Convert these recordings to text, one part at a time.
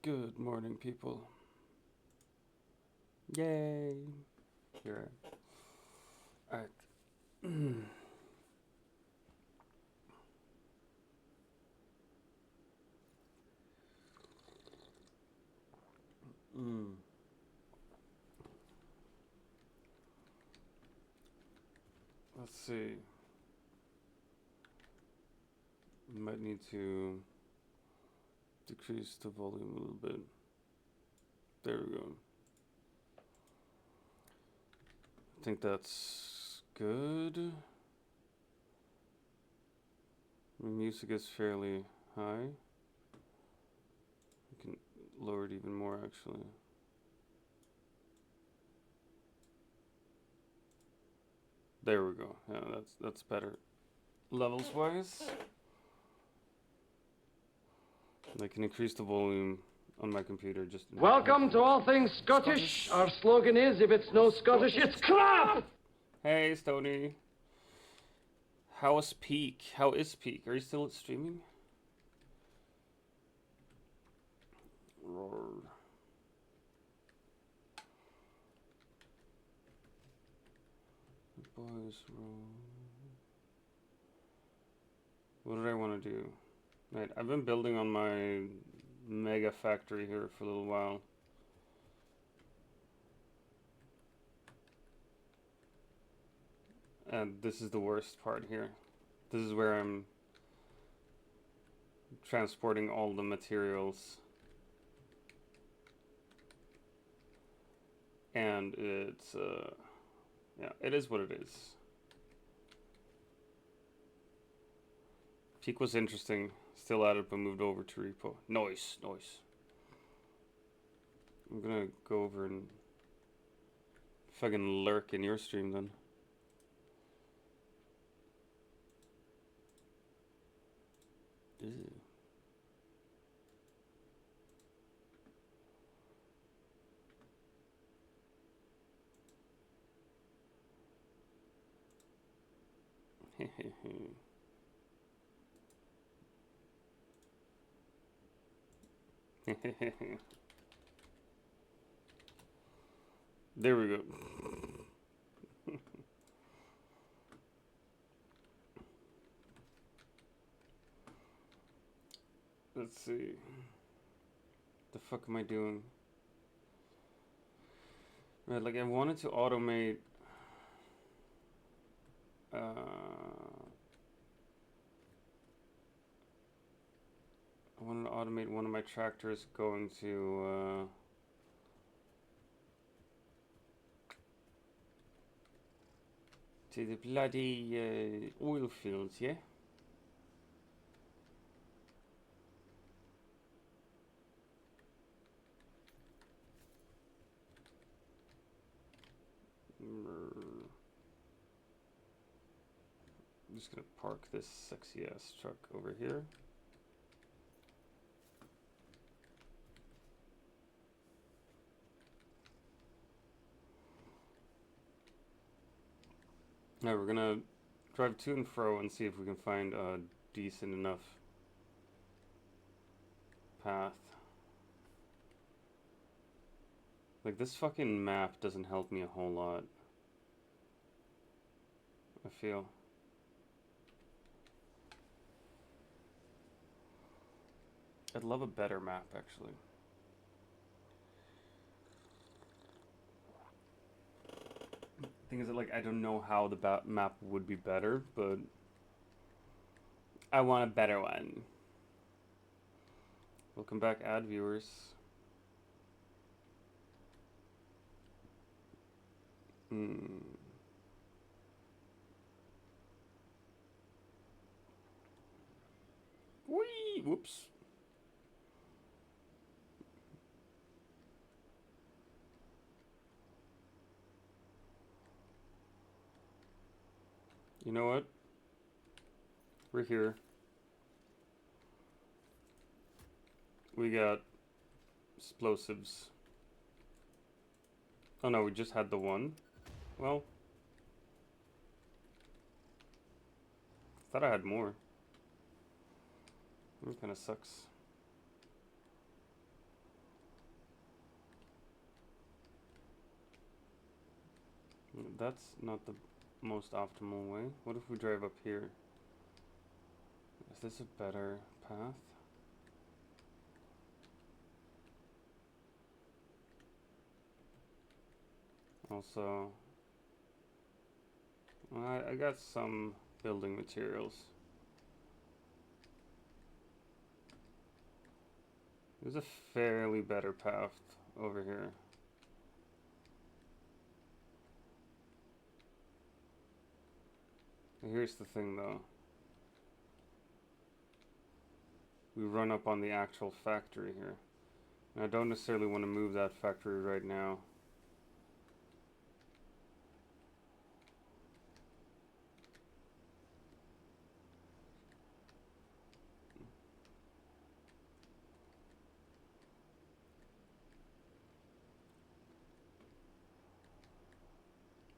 Good morning, people. Yay! Here I am. Alright. Let's see. Might need to decrease the volume a little bit. There we go. I think that's good. The music is fairly high. I can lower it even more actually. There we go. Yeah, that's better. Levels wise. I can increase the volume on my computer just. Welcome to All Things Scottish. Our slogan is, if it's no Scottish, it's crap! Hey, Stony. How is Peak? How is Peak? Are you still streaming? Roar. Boys, roar. What did I want to do? Right, I've been building on my mega factory here for a little while. And this is the worst part here. This is where I'm transporting all the materials. And it's, yeah, it is what it is. Peak was interesting. Still at it, but moved over to repo. Nice. I'm gonna go over and fucking lurk in your stream then. Ew. There we go. Let's see. The fuck am I doing? Right, like I wanted to automate I wanted to automate one of my tractors going to the bloody oil fields, yeah? I'm just gonna park this sexy ass truck over here. Now we're gonna drive to and fro and see if we can find a decent enough path. Like this fucking map doesn't help me a whole lot, I feel. I'd love a better map actually. Thing is that like I don't know how the map would be better, but I want a better one. Welcome back, ad viewers. Whee! Whoops. You know what? We're here. We got explosives. Oh no, we just had the one. Well, thought I had more. That kind of sucks. That's not the most optimal way. What if we drive up here? Is this a better path? Also, I got some building materials. There's a fairly better path over here. Here's the thing though. We run up on the actual factory here. And I don't necessarily want to move that factory right now.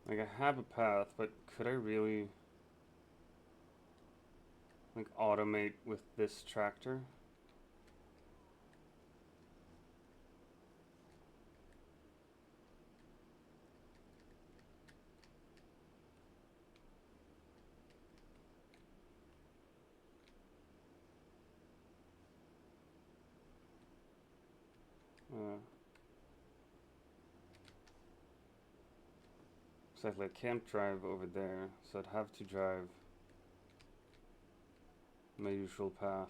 Like, I have a path, but could I really, like, automate with this tractor? Exactly, I can't drive over there, so I'd have to drive my usual path.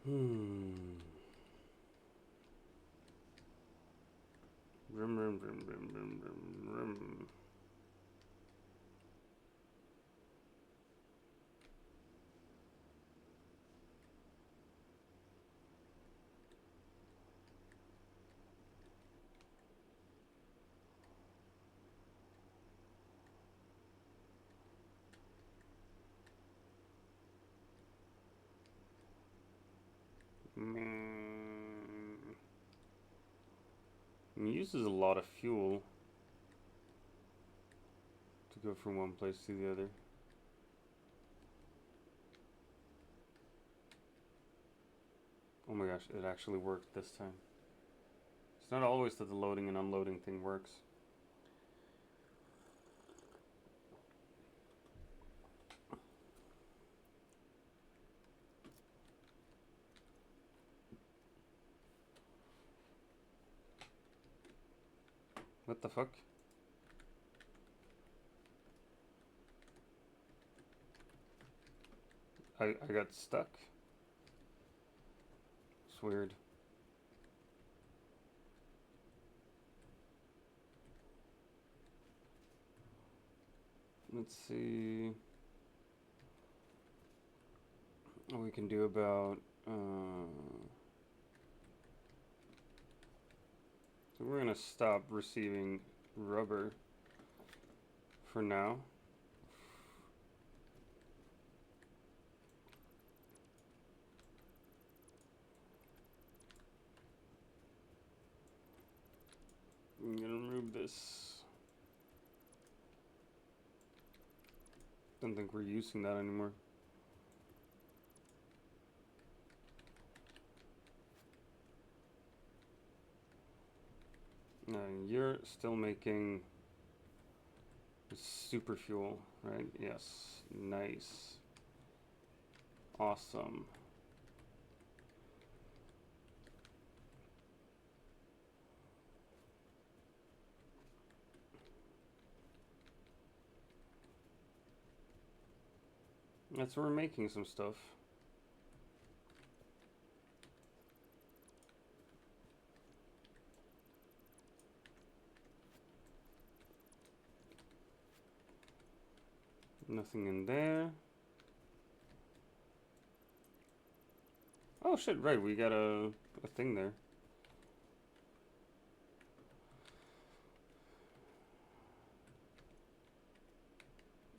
Rum, rum, rum, rum, rum, rum, rum. It uses a lot of fuel to go from one place to the other. Oh my gosh, it actually worked this time. It's not always that the loading and unloading thing works. What the fuck? I got stuck. It's weird. Let's see what we can do about so we're gonna stop receiving rubber for now. I'm gonna remove this. Don't think we're using that anymore. No, you're still making super fuel, right? Yes. Nice. Awesome. That's where we're making some stuff. Nothing in there. Oh shit, right, we got a thing there.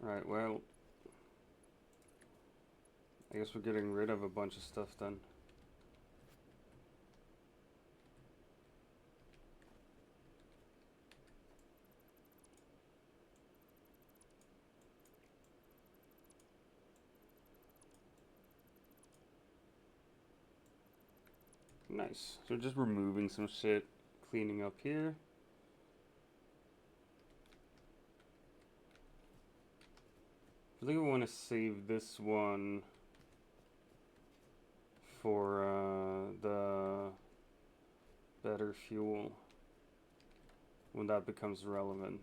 Right, well, I guess we're getting rid of a bunch of stuff then. Nice. So just removing some shit, cleaning up here. I think we want to save this one for the better fuel when that becomes relevant.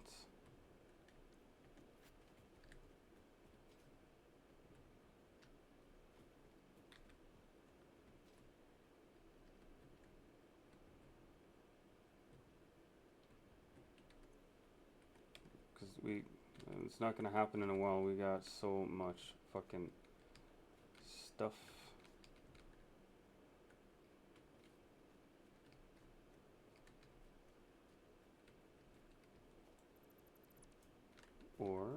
Because it's not gonna happen in a while. We got so much fucking stuff. Or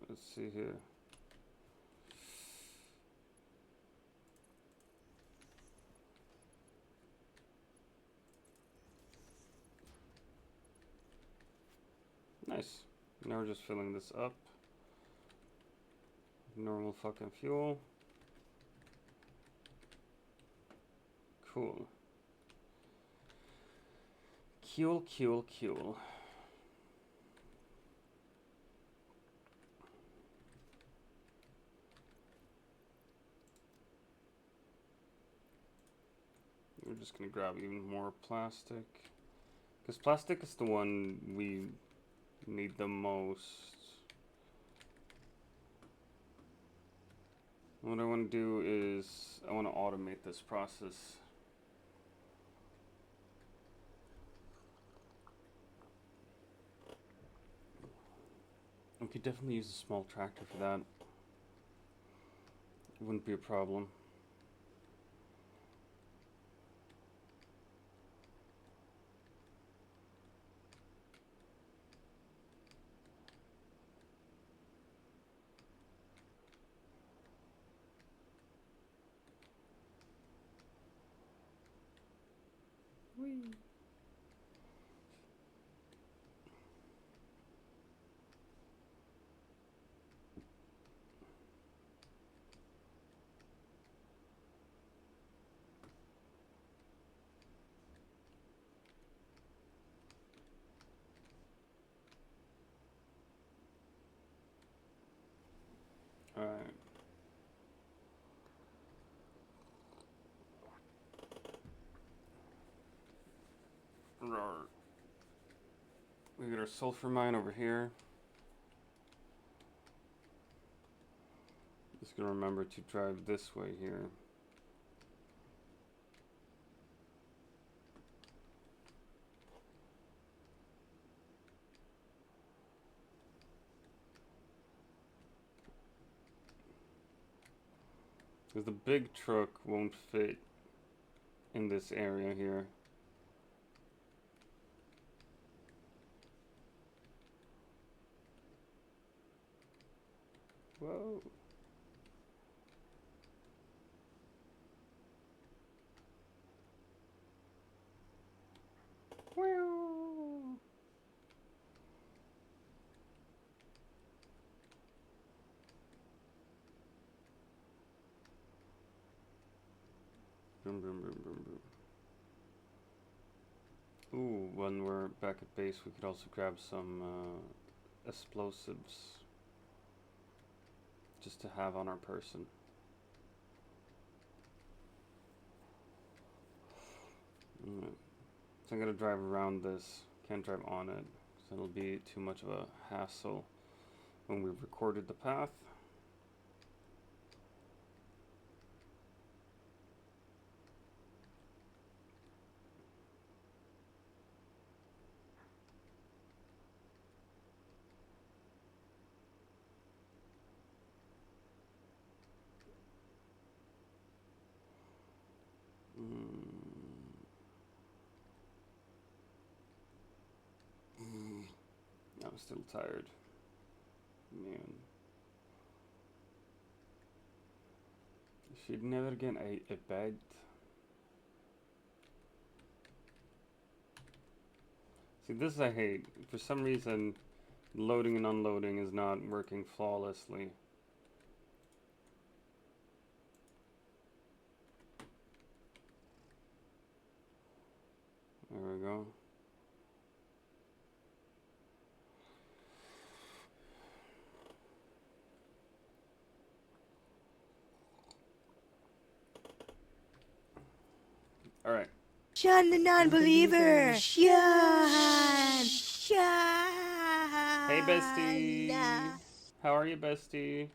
let's see here. Nice. Now we're just filling this up. Normal fucking fuel. Cool. Cool. We're just gonna grab even more plastic. Because plastic is the one we need the most. What I want to do is I want to automate this process. We could definitely use a small tractor for that. It wouldn't be a problem. Whee. Alright. We got our sulfur mine over here. Just gonna remember to drive this way here. Because the big truck won't fit in this area here. Whoa. Whew. Boom, boom, boom, boom, boom. Ooh, when we're back at base, we could also grab some explosives just to have on our person. Alright. So I'm gonna drive around this. Can't drive on it, so it'll be too much of a hassle when we've recorded the path. I'm still tired. Man. She'd never get a bed. See, this I hate. For some reason, loading and unloading is not working flawlessly. There we go. All right. Sean the non-believer. Sean. Sean. Hey, bestie. How are you, bestie?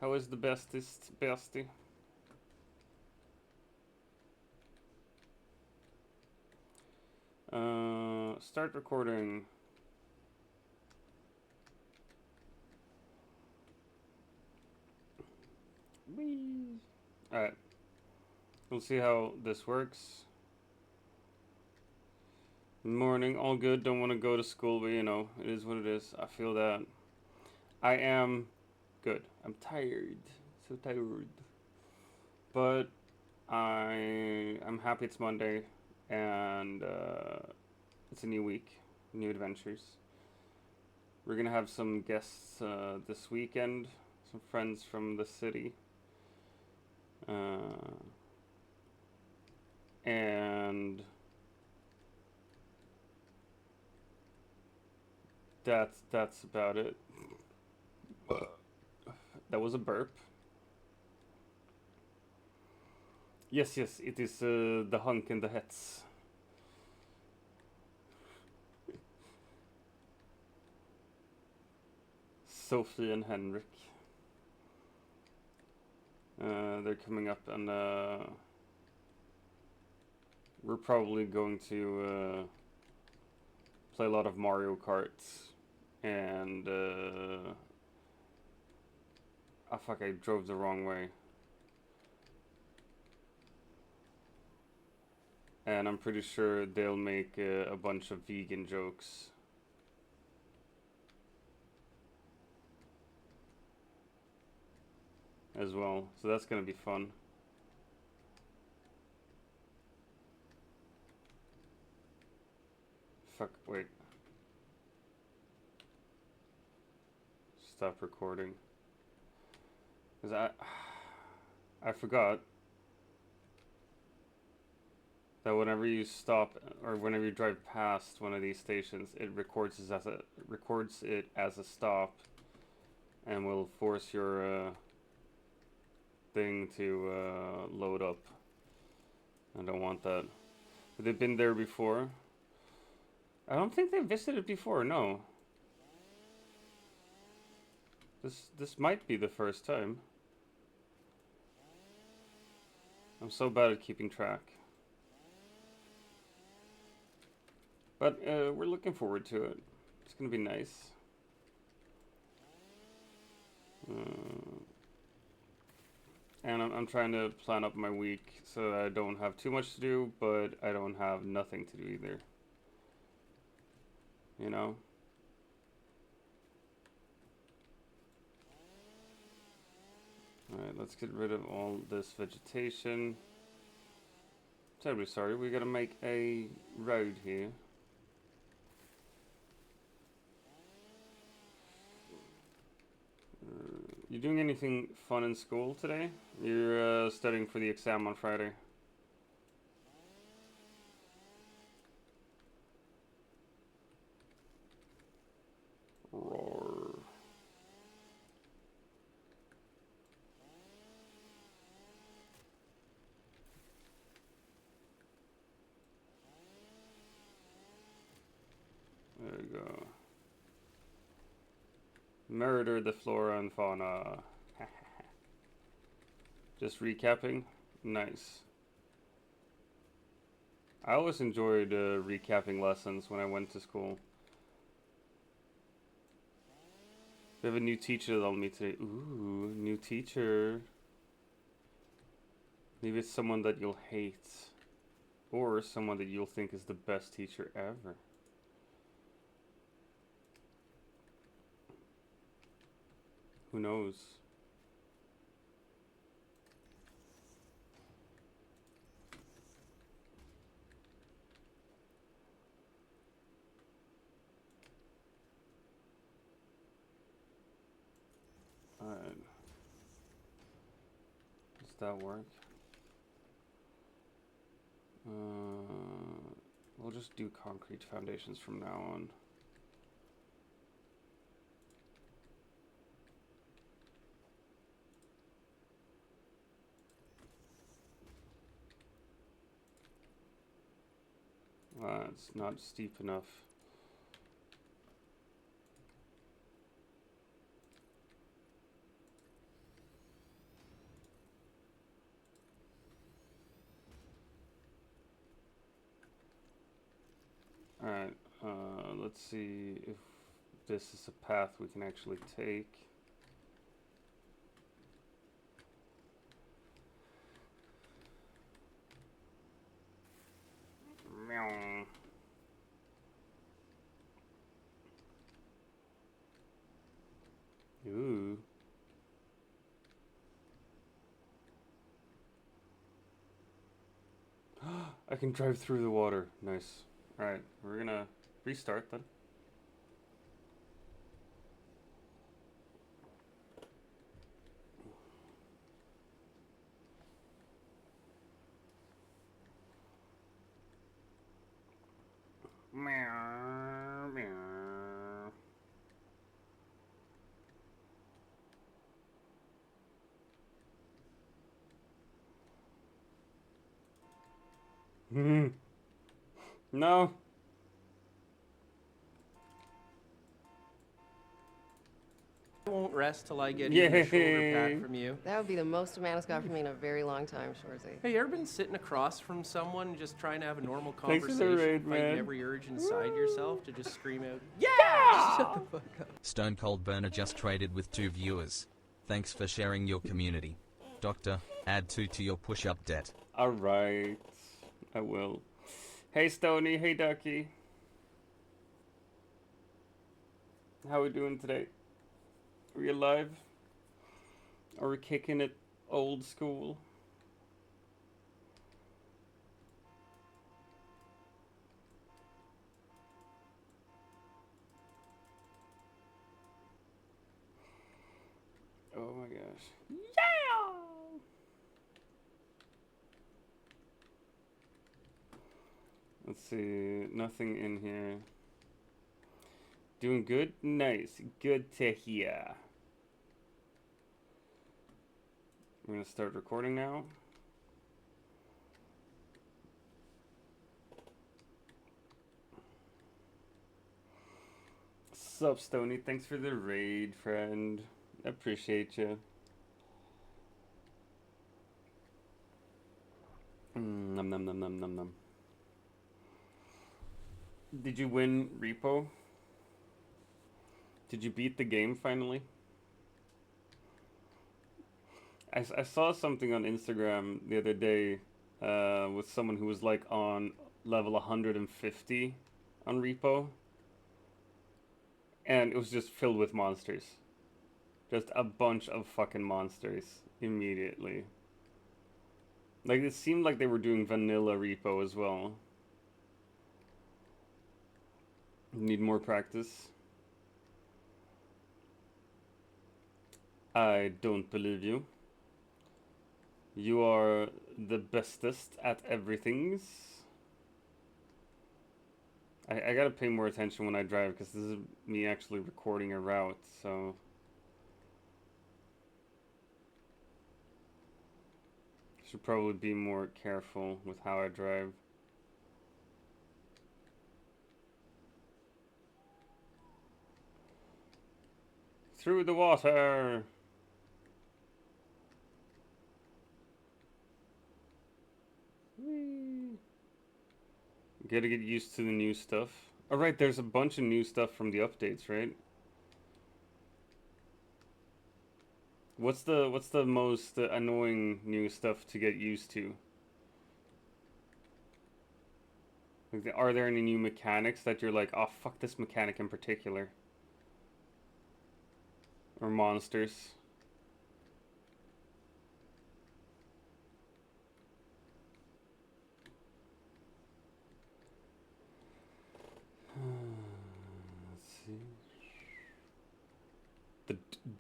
How is the bestest, bestie? Start recording. Whee! Alright. We'll see how this works. Morning, all good. Don't want to go to school, but you know, it is what it is. I feel that. I am good. I'm tired. So tired. But I'm happy it's Monday and it's a new week, new adventures. We're gonna have some guests this weekend, some friends from the city. And that's about it. That was a burp. Yes, it is the hunk and the hets. Sophie and Henrik. They're coming up and we're probably going to play a lot of Mario Kart and oh fuck, I drove the wrong way. And I'm pretty sure they'll make a bunch of vegan jokes. As well, so that's gonna be fun. Fuck, wait. Stop recording. 'Cause I forgot that whenever you stop or whenever you drive past one of these stations, it records it as a stop, and will force your thing to load up. I don't want that. Have they been there before? I don't think they visited before. No. This might be the first time. I'm so bad at keeping track. But we're looking forward to it. It's gonna be nice. And I'm trying to plan up my week so that I don't have too much to do, but I don't have nothing to do either. You know? Alright, let's get rid of all this vegetation. Terribly sorry, we gotta make a road here. You doing anything fun in school today? You're studying for the exam on Friday. Roar. There we go. Murder the flora and fauna. Just recapping? Nice. I always enjoyed recapping lessons when I went to school. We have a new teacher that'll meet today. Ooh, new teacher. Maybe it's someone that you'll hate. Or someone that you'll think is the best teacher ever. Who knows? that work? We'll just do concrete foundations from now on. It's not steep enough. Alright, let's see if this is a path we can actually take. Meow. Ooh. I can drive through the water. Nice. Alright, we're gonna restart then. Meow, meow. No. I won't rest till I get even a shoulder pad from you. That would be the most amount of got from me in a very long time, Shorzy. Hey, you ever been sitting across from someone just trying to have a normal Thanks for the conversation, raid, fighting man. every urge inside yourself to just scream out, yeah! Shut the fuck up. Stone Cold Burner just traded with 2 viewers. Thanks for sharing your community. Doctor, add 2 to your push-up debt. Alright. I will. Hey Stony, hey Ducky. How we doing today? Are we alive? Are we kicking it old school? Oh my gosh. Yeah! Let's see, nothing in here. Doing good? Nice. Good to hear. We're gonna start recording now. Sup, Stony? Thanks for the raid, friend. Appreciate you. Num num num num num num. Did you win Repo? Did you beat the game finally? I saw something on Instagram the other day with someone who was like on level 150 on Repo. And it was just filled with monsters. Just a bunch of fucking monsters immediately. Like it seemed like they were doing vanilla Repo as well. Need more practice. I don't believe you. You are the bestest at everything. I gotta pay more attention when I drive because this is me actually recording a route, so... Should probably be more careful with how I drive. Through the water! Whee. Gotta get used to the new stuff. Alright, there's a bunch of new stuff from the updates, right? What's the most annoying new stuff to get used to? Like, are there any new mechanics that you're like, oh fuck this mechanic in particular? Or monsters? Let's see.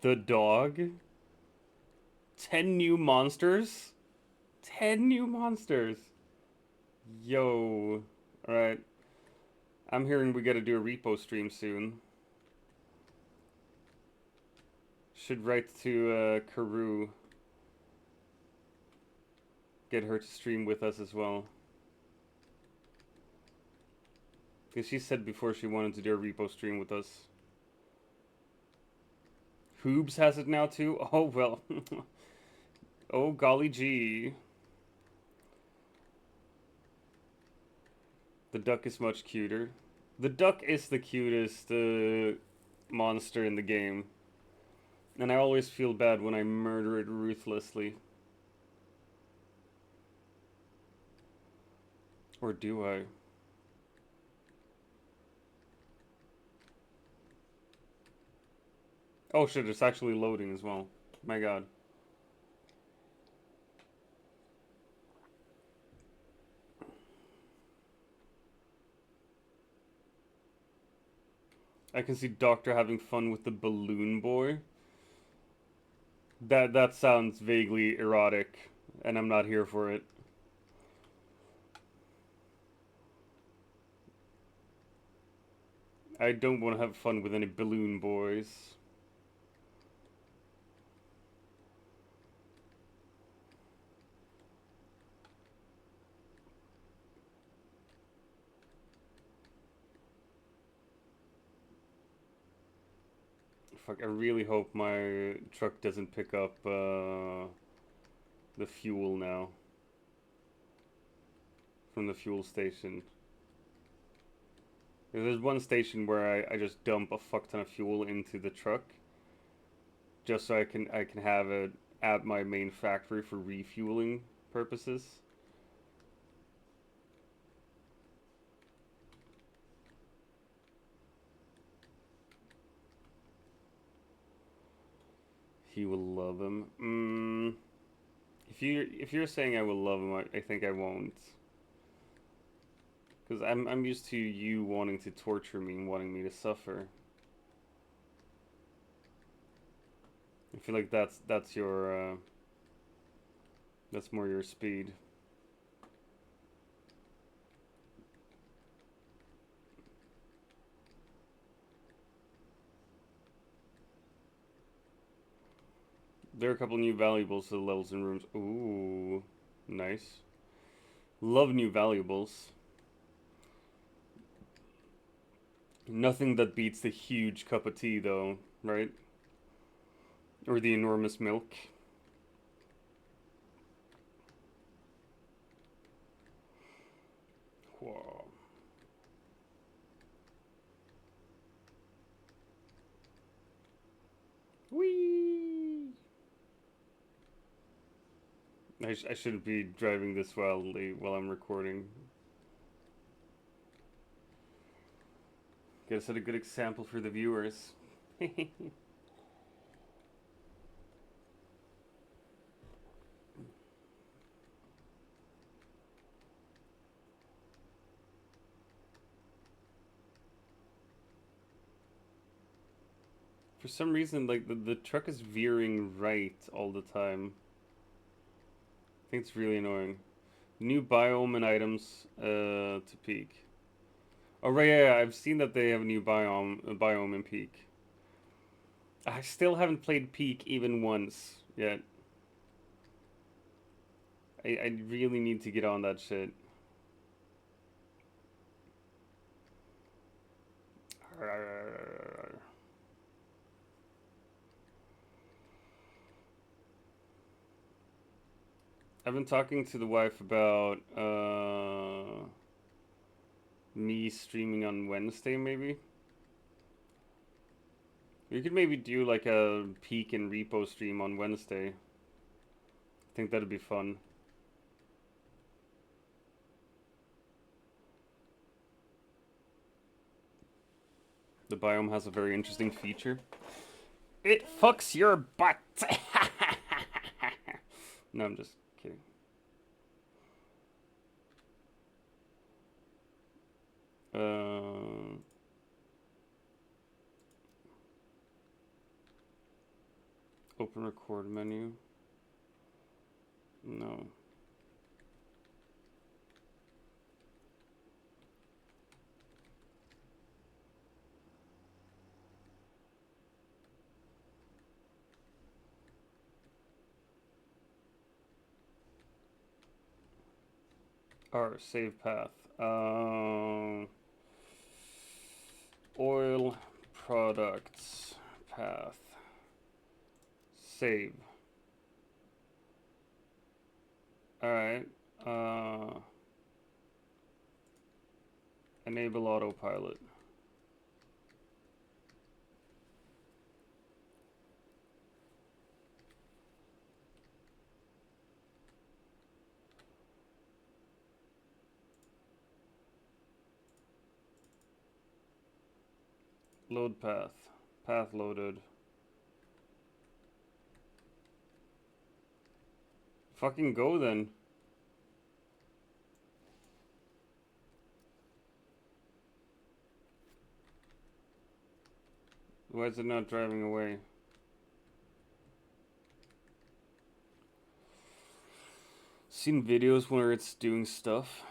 The dog? 10 new monsters? 10 new monsters. Yo. Alright. I'm hearing we gotta do a repo stream soon. Should write to Karu. Get her to stream with us as well. Because she said before she wanted to do a repo stream with us. Hoobs has it now too? Oh well. Oh golly gee. The duck is much cuter. The duck is the cutest monster in the game. And I always feel bad when I murder it ruthlessly. Or do I? Oh shit, it's actually loading as well. My god. I can see Doctor having fun with the balloon boy. That sounds vaguely erotic, and I'm not here for it. I don't want to have fun with any balloon boys. Fuck, I really hope my truck doesn't pick up the fuel now. From the fuel station. There's one station where I just dump a fuck ton of fuel into the truck. Just so I can have it at my main factory for refueling purposes. He will love him. If you're saying I will love him, I think I won't. Because I'm used to you wanting to torture me and wanting me to suffer. I feel like that's your that's more your speed. There are a couple new valuables to the levels and rooms. Ooh, nice. Love new valuables. Nothing that beats the huge cup of tea, though, right? Or the enormous milk. Whoa. Whee! I shouldn't be driving this wildly while I'm recording. Gotta set a good example for the viewers. For some reason, like, the truck is veering right all the time. I think it's really annoying. New biome and items to peak. Oh right, yeah, I've seen that they have a new biome in Peak. I still haven't played Peak even once yet. I really need to get on that shit. I've been talking to the wife about me streaming on Wednesday, maybe. We could maybe do like a Peak and repo stream on Wednesday. I think that'd be fun. The biome has a very interesting feature. It fucks your butt! No, I'm just kidding. Open record menu. No. Or save path. Oil products path. Save. Alright. Enable autopilot. Load path. Path loaded. Fucking go then. Why is it not driving away? Seen videos where it's doing stuff.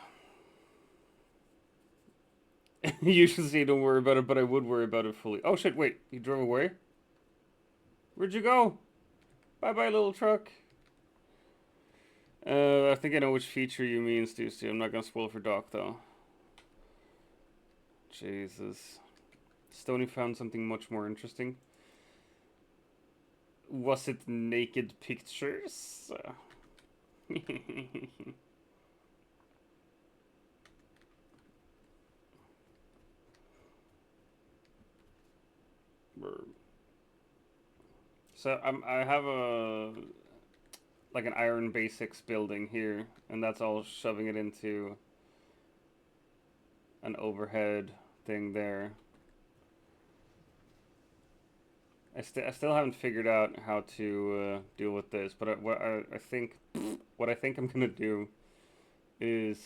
You should say don't worry about it, but I would worry about it fully. Oh shit, wait, he drove away? Where'd you go? Bye bye, little truck. I think I know which feature you mean, Stussy. I'm not gonna spoil for Doc though. Jesus. Stony found something much more interesting. Was it naked pictures? So I have a like an Iron Basics building here, and that's all shoving it into an overhead thing there. I still haven't figured out how to deal with this, but what I think I'm gonna do is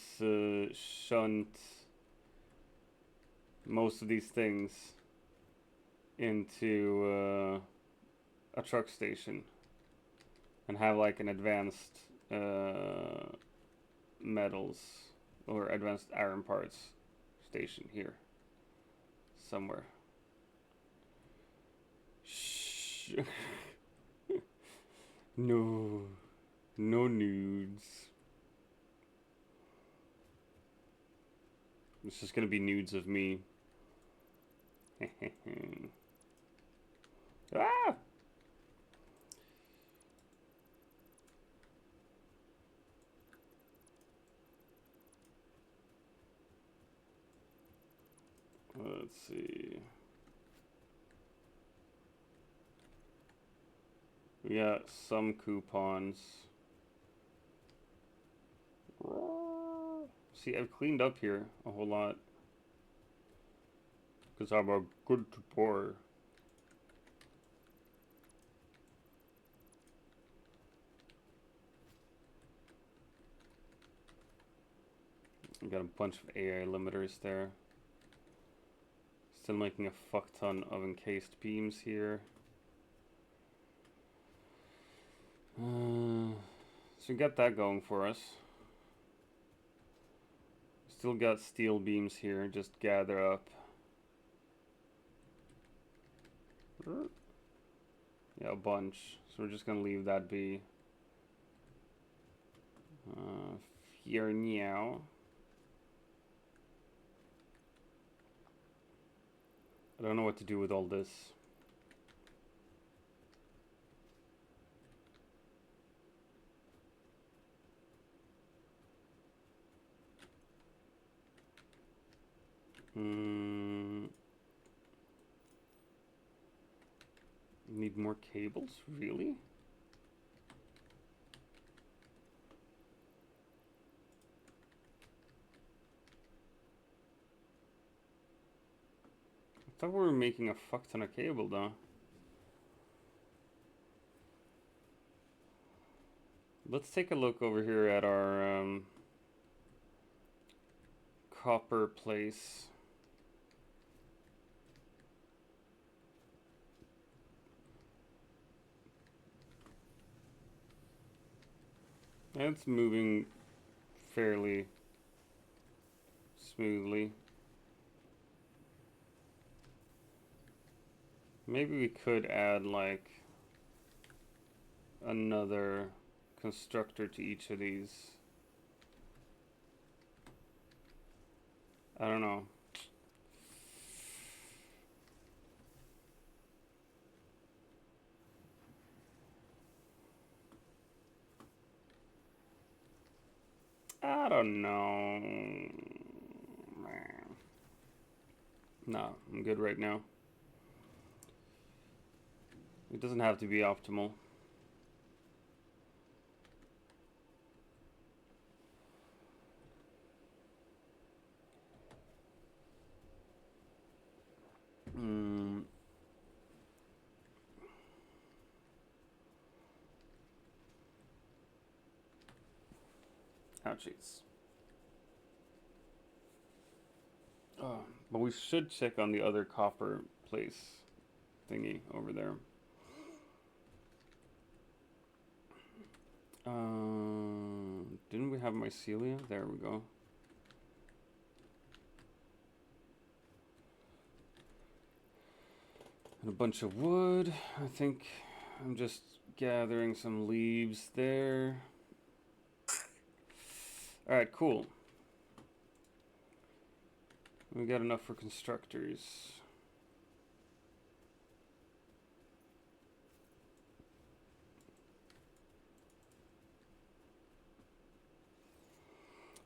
shunt most of these things into a truck station and have like an advanced metals or advanced iron parts station here somewhere. Shh. No nudes. It's just gonna be nudes of me. Ah! Let's see. We got some coupons. See, I've cleaned up here a whole lot. Because I'm a good boy. We got a bunch of AI limiters there. Still making a fuck ton of encased beams here. So we got that going for us. Still got steel beams here, just gather up. Yeah, a bunch. So we're just gonna leave that be. Here now. I don't know what to do with all this. Need more cables? Really? I thought we were making a fuck ton of cable though. Let's take a look over here at our copper place. It's moving fairly smoothly. Maybe we could add like another constructor to each of these. I don't know. I don't know. Man. No, I'm good right now. It doesn't have to be optimal. Ouchies. Oh, but we should check on the other copper place thingy over there. Didn't we have mycelia? There we go. And a bunch of wood. I think I'm just gathering some leaves there. Alright, cool. We got enough for constructors.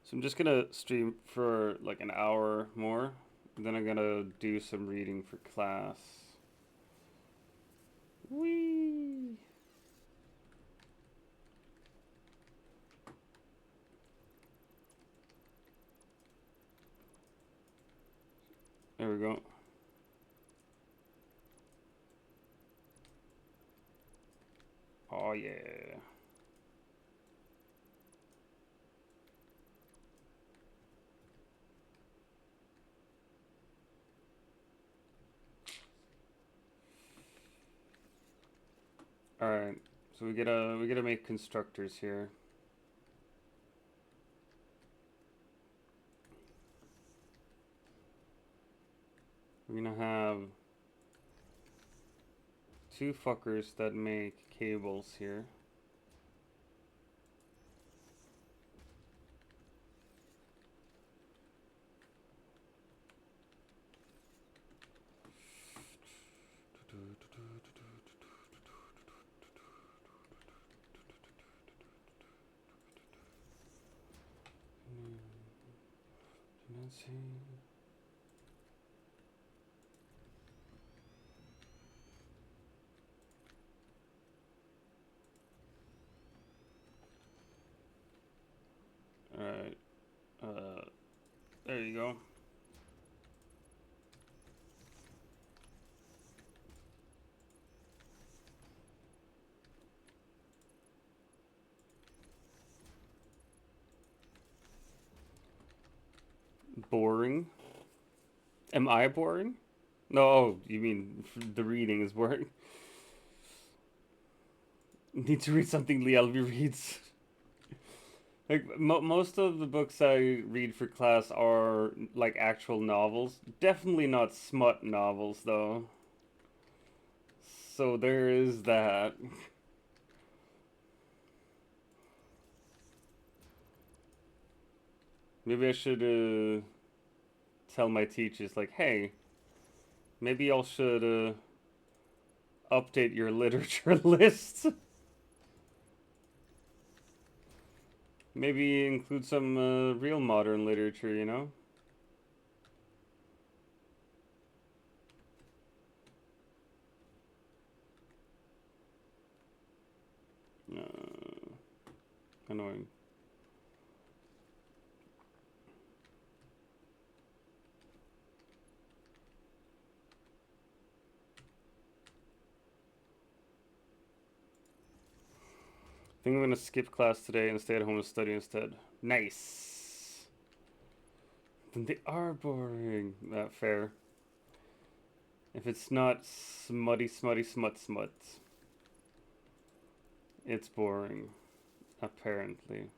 So I'm just gonna stream for like an hour more. And then I'm gonna do some reading for class. Whee! There we go. Oh yeah. All right. So we gotta make constructors here. We're gonna have two fuckers that make cables here. Alright. There you go. Boring. Am I boring? No, oh, you mean the reading is boring? Need to read something Lielvi reads. Like, most of the books I read for class are, like, actual novels. Definitely not smut novels, though. So there is that. Maybe I should, tell my teachers, like, hey, maybe y'all should, update your literature list. Maybe include some, real modern literature, you know? Annoying. I think I'm gonna skip class today and stay at home and study instead. Nice. Then they are boring. That fair. If it's not smutty, smut, it's boring. Apparently.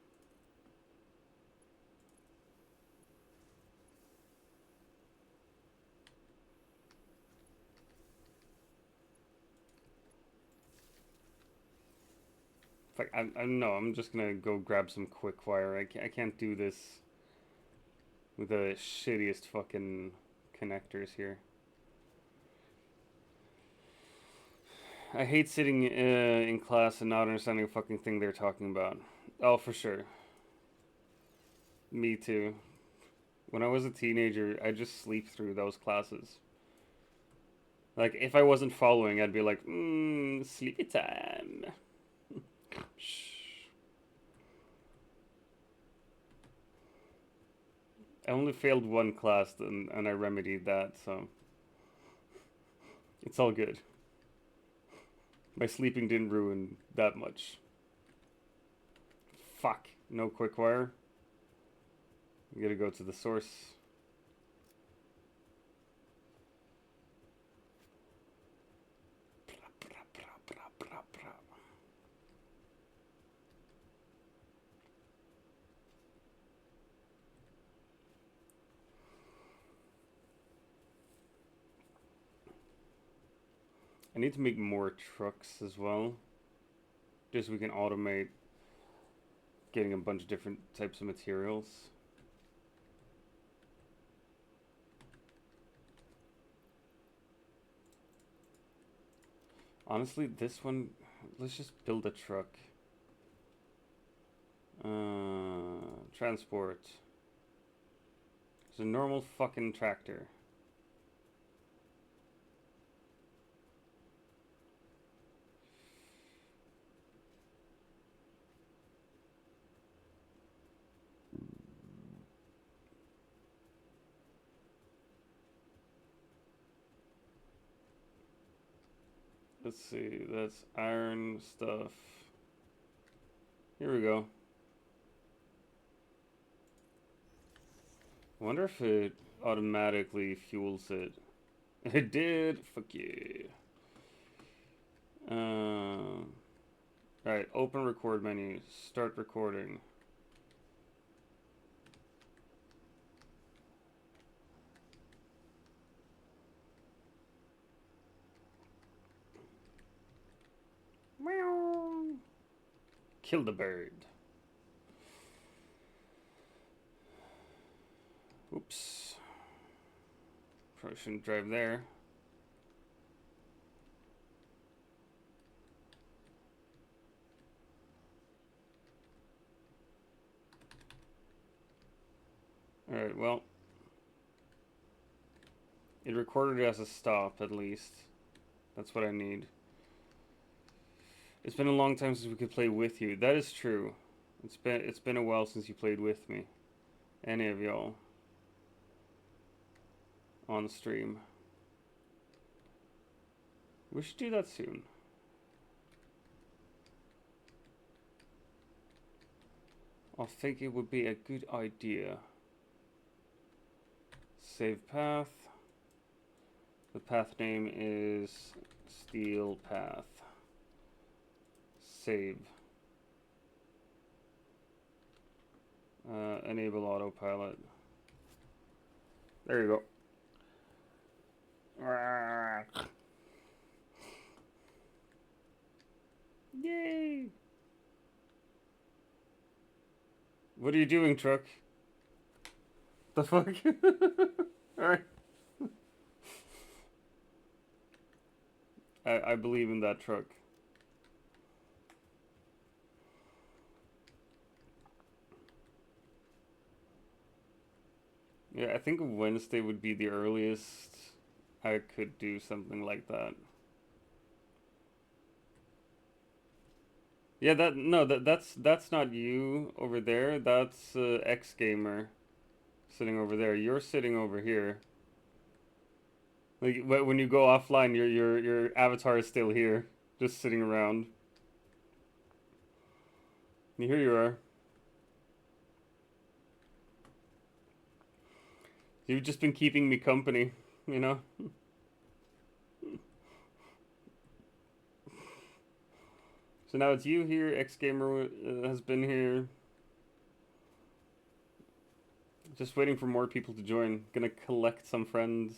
Like, I know, I'm just gonna go grab some quick wire. I can't do this with the shittiest fucking connectors here. I hate sitting in class and not understanding a fucking thing they're talking about. Oh, for sure. Me too. When I was a teenager, I just sleep through those classes. Like, if I wasn't following, I'd be like, sleepy time. Shh. I only failed one class and I remedied that, so it's all good. My sleeping didn't ruin that much. Fuck. No quick wire. We gotta go to the source. I need to make more trucks as well. Just so we can automate getting a bunch of different types of materials. Honestly, this one, let's just build a truck. Transport. It's a normal fucking tractor. Let's see, that's iron stuff. Here we go. I wonder if it automatically fuels it. It did. Fuck yeah. Alright, open record menu. Start recording. Meow. Kill the bird. Oops. Probably shouldn't drive there. Alright, well. It recorded as a stop, at least. That's what I need. It's been a long time since we could play with you. That is true. It's been a while since you played with me. Any of y'all. On stream. We should do that soon. I think it would be a good idea. Save path. The path name is Steel Path. Save. Enable autopilot. There you go. Yay! What are you doing, truck? The fuck? Alright. I believe in that truck. Yeah, I think Wednesday would be the earliest I could do something like that. Yeah, that's not you over there. That's X Gamer sitting over there. You're sitting over here. Like when you go offline, your avatar is still here, just sitting around. And here you are. You've just been keeping me company, you know? So now it's you here. X Gamer has been here. Just waiting for more people to join. Gonna collect some friends.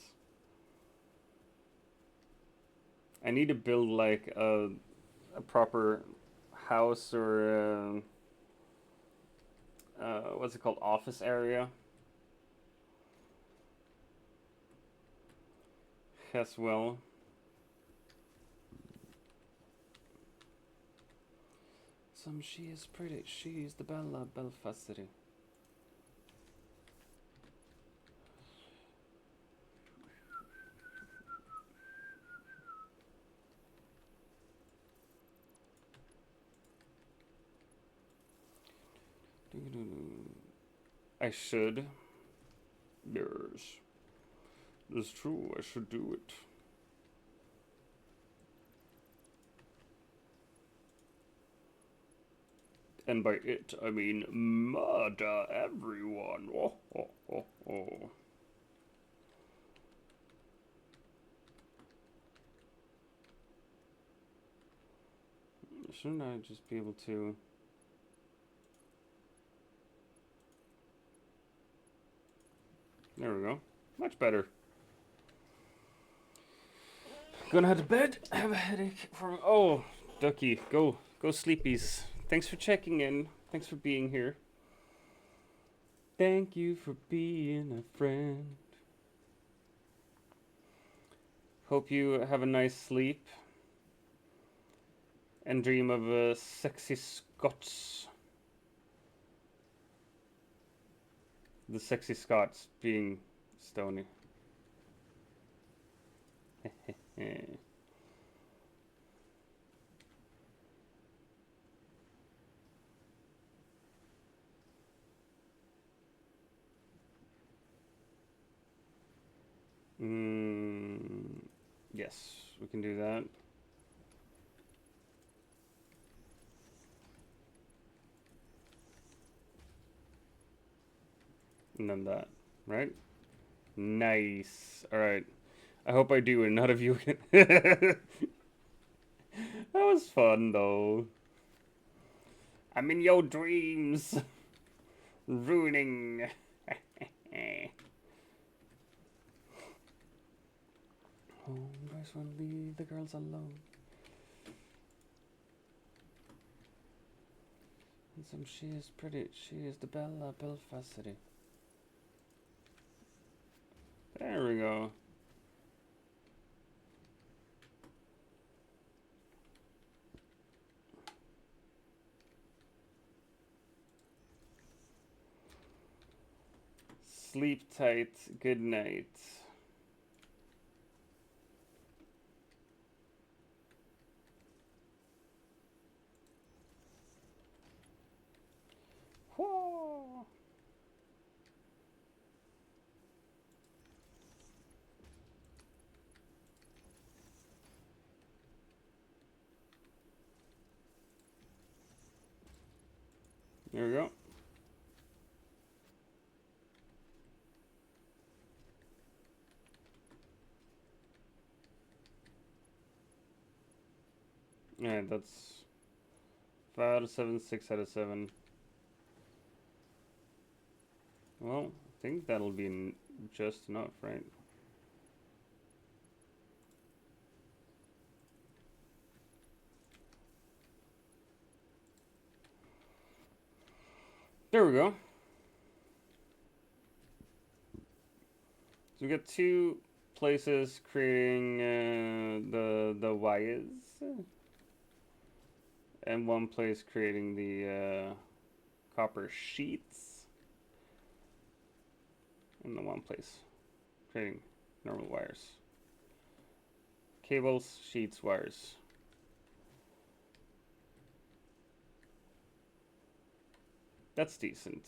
I need to build like a proper house or what's it called, office area as well. She is pretty. She is the Bella Belfast. I should. Yes. That's true. I should do it. And by it, I mean murder everyone. Oh, oh, oh, oh. Shouldn't I just be able to... There we go. Much better. Gonna head to bed. Have a headache from... Oh, Ducky. Go sleepies. Thanks for checking in. Thanks for being here. Thank you for being a friend. Hope you have a nice sleep. And dream of sexy Scots. The sexy Scots being Stony. Yes, we can do that. And then that, right? Nice. Alright. I hope I do and none of you... That was fun, though. I'm in your dreams. Ruining. Oh, I just want to leave the girls alone. And she is pretty. She is the Bella Belfast. There we go. Sleep tight. Good night. Whoa. There we go. Yeah, that's 5 out of 7, 6 out of 7. Well, I think that'll be just enough, right? There we go. So we got 2 places creating the wires, and 1 place creating the copper sheets, and the 1 place creating normal wires. Cables, sheets, wires. That's decent.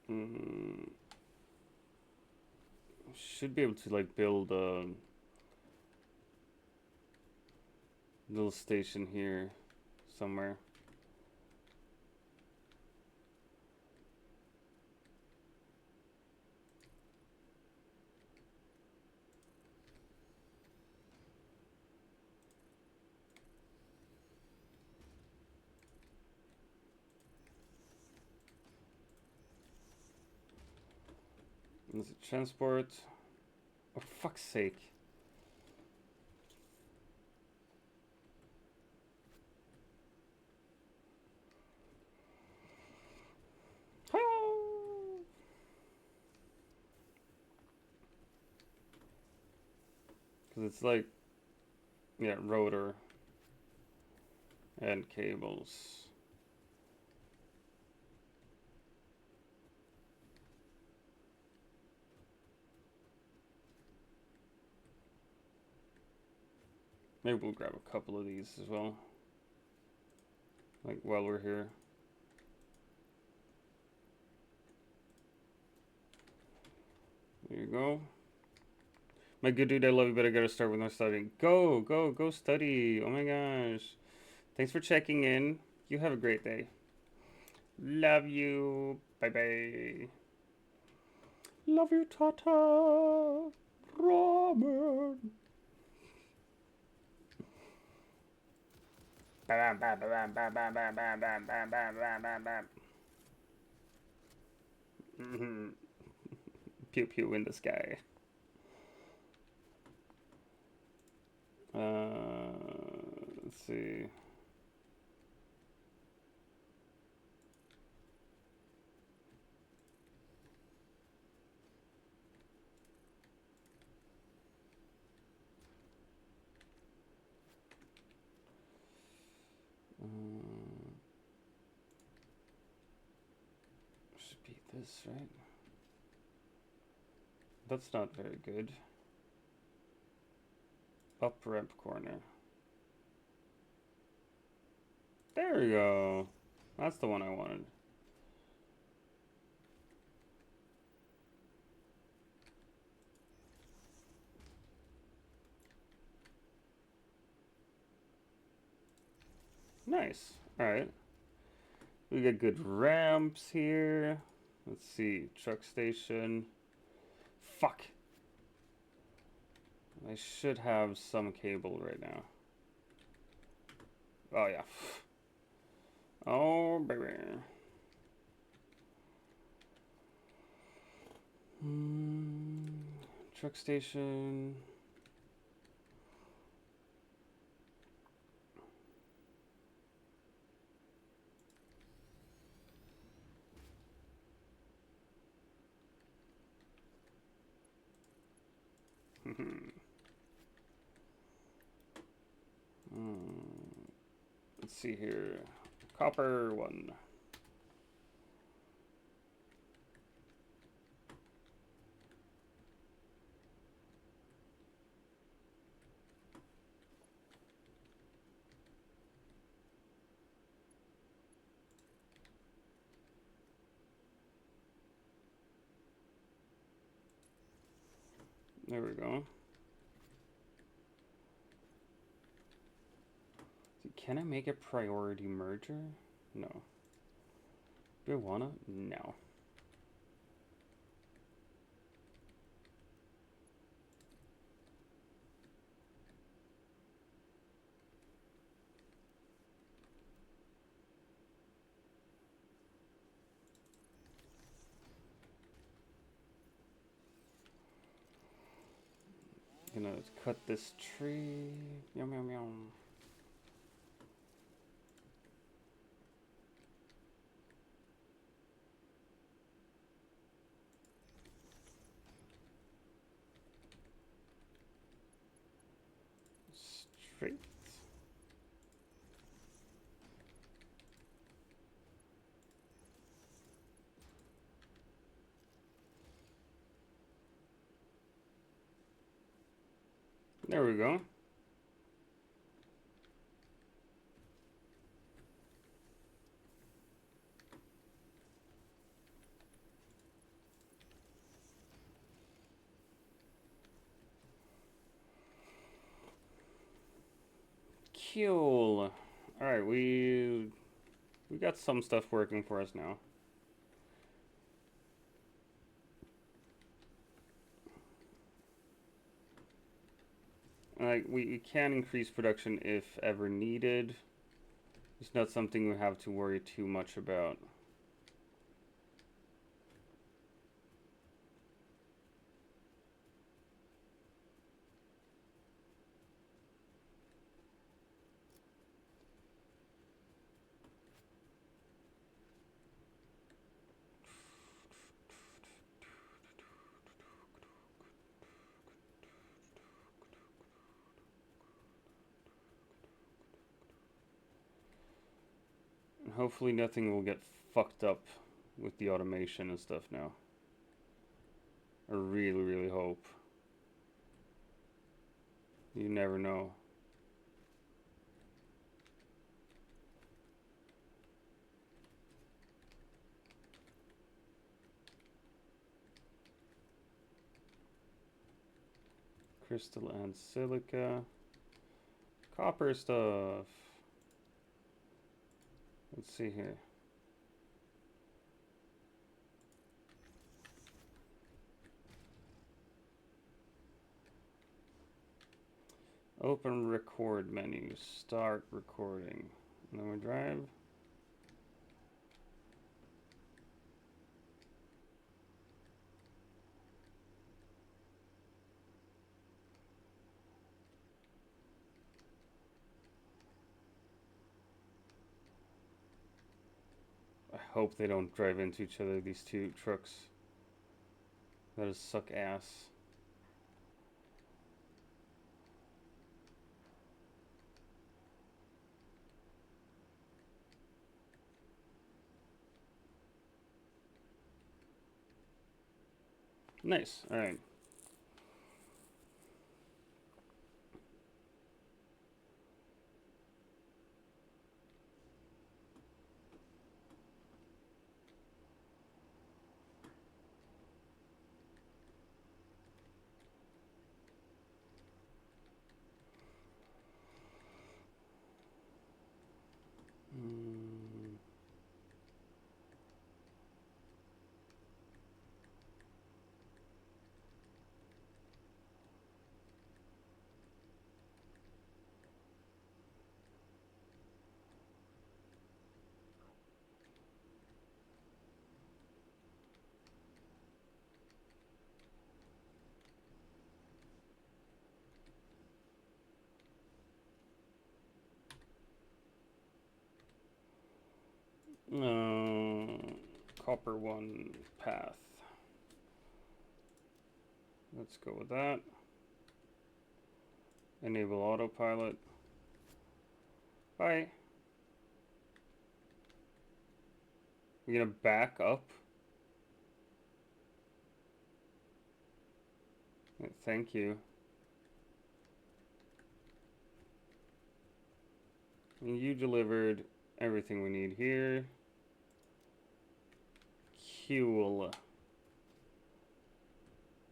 Mm, should be able to like build a little station here somewhere. Is it transport? Oh, for fuck's sake. Because it's like, yeah, rotor and cables. Maybe we'll grab a couple of these as well. Like while we're here. There you go. My good dude, I love you, but I gotta start with my studying. Go, go, go study. Oh my gosh. Thanks for checking in. You have a great day. Love you. Bye bye. Love you, Tata. Robert. Bam, bam, bam, bam, bam, bam, bam, bam, bam, bam, bam, bam, bam. Pew pew in the sky. Let's see. Should be this, right? That's not very good. Up ramp corner. There we go. That's the one I wanted. Nice. Alright. We got good ramps here. Let's see. Truck station. Fuck. I should have some cable right now. Oh, yeah. Oh, baby. Truck station. Let's see here. Copper one. There we go. Can I make a priority merger? No. Do I wanna? No. Gonna cut this tree. Yum yum yum. Straight. There we go. Fuel. All right, we got some stuff working for us now. Like we can increase production if ever needed. It's not something we have to worry too much about. Hopefully nothing will get fucked up with the automation and stuff now. I really, really hope. You never know. Crystal and silica. Copper stuff. Let's see here. Open record menu. Start recording. And then we drive. I hope they don't drive into each other, these two trucks. That is suck ass. Nice. All right. Copper 1 path. Let's go with that. Enable autopilot. Bye. We're gonna back up. Thank you. And you delivered everything we need here. Cool.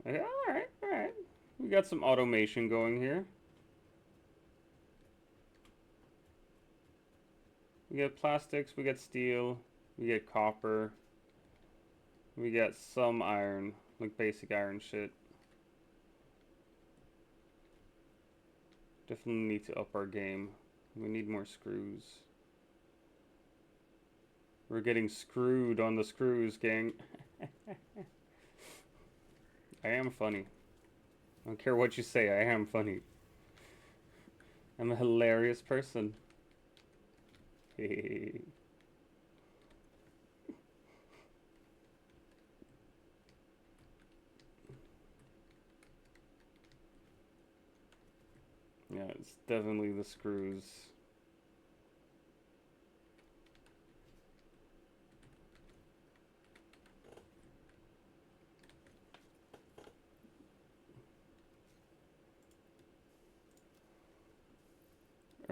Okay, alright, alright. We got some automation going here. We got plastics, we got steel, we get copper. We got some iron, like basic iron shit. Definitely need to up our game. We need more screws. We're getting screwed on the screws, gang. I am funny. I don't care what you say, I am funny. I'm a hilarious person. Yeah, it's definitely the screws.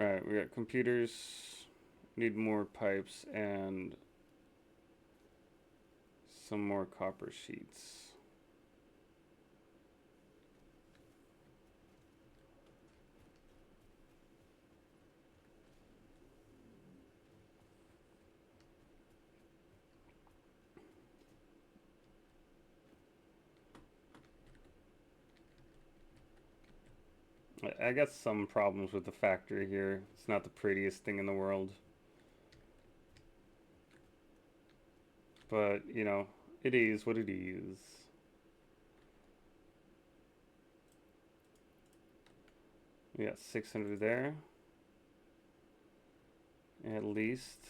Alright, we got computers. Need more pipes and some more copper sheets. I got some problems with the factory here. It's not the prettiest thing in the world. But, you know, it is what it is. We got 600 there. At least.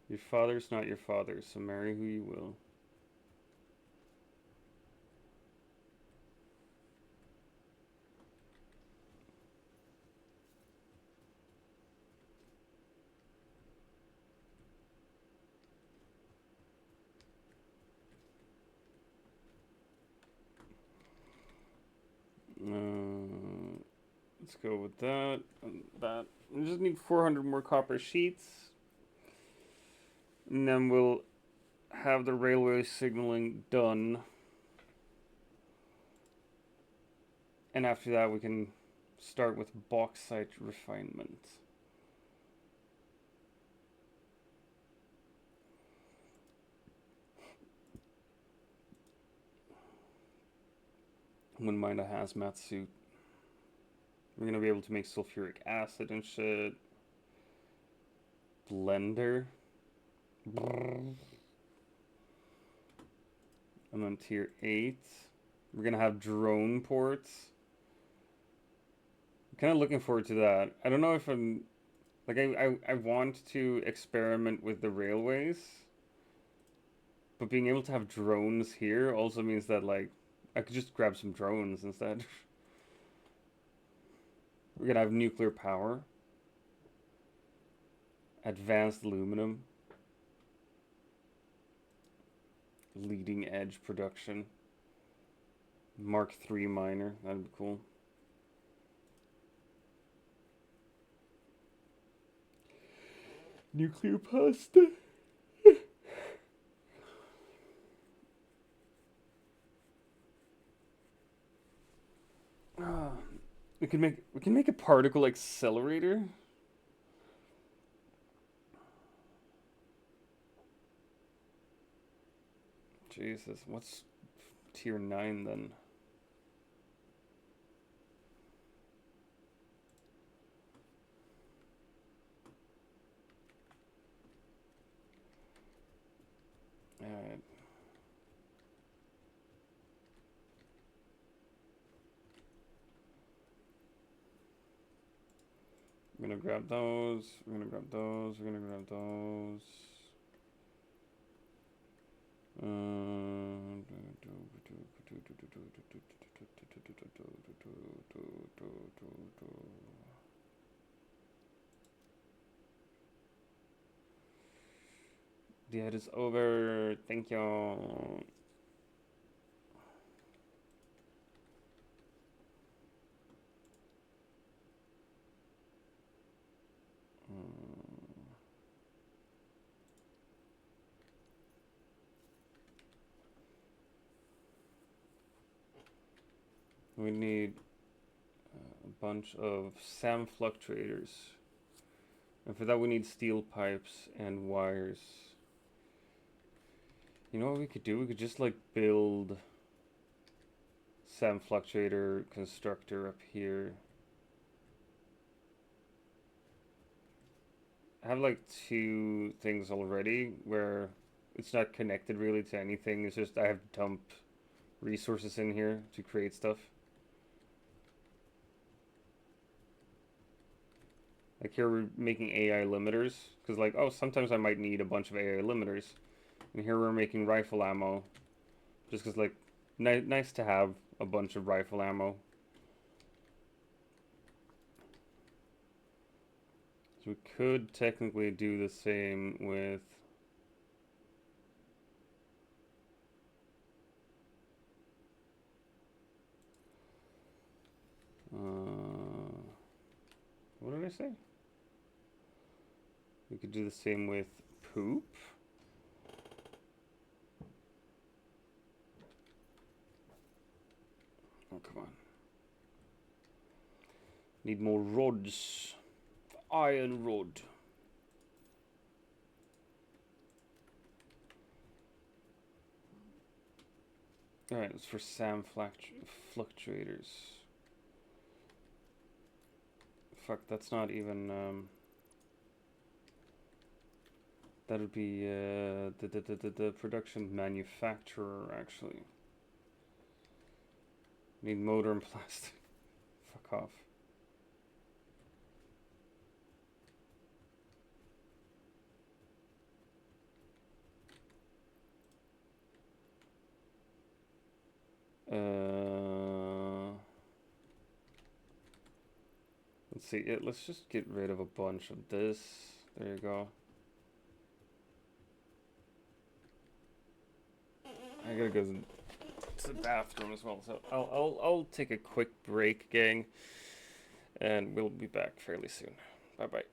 Your father's not your father, so marry who you will. Let's go with that and that. We just need 400 more copper sheets. And then we'll have the railway signaling done. And after that, we can start with bauxite refinement. Wouldn't mind a hazmat suit. We're gonna be able to make sulfuric acid and shit. Blender. And then tier 8. We're gonna have drone ports. I'm kind of looking forward to that. I don't know if I'm... Like, I want to experiment with the railways. But being able to have drones here also means that, like, I could just grab some drones instead. We're gonna have nuclear power. Advanced aluminum. Leading edge production. Mark III miner. That'd be cool. Nuclear pasta. We can make a particle accelerator. Jesus, what's tier 9 then? Alright. We're gonna grab those, we're gonna grab those, we're gonna grab those. The ad is over. Thank you. We need a bunch of SAM fluctuators. And for that we need steel pipes and wires. You know what we could do? We could just like build SAM fluctuator constructor up here. I have like 2 things already where it's not connected really to anything. It's just I have to dump resources in here to create stuff. Like here we're making AI limiters, because like, oh, sometimes I might need a bunch of AI limiters. And here we're making rifle ammo, just because like, nice to have a bunch of rifle ammo. So we could technically do the same with... what did I say? We could do the same with poop. Oh, come on. Need more rods. Iron rod. Alright, it's for SAM fluctuators. Fuck, that's not even, that would be, the production manufacturer, actually. Need motor and plastic. Fuck off. Let's see. Let's just get rid of a bunch of this. There you go. I gotta go to the bathroom as well, so I'll take a quick break, gang, and we'll be back fairly soon. Bye bye.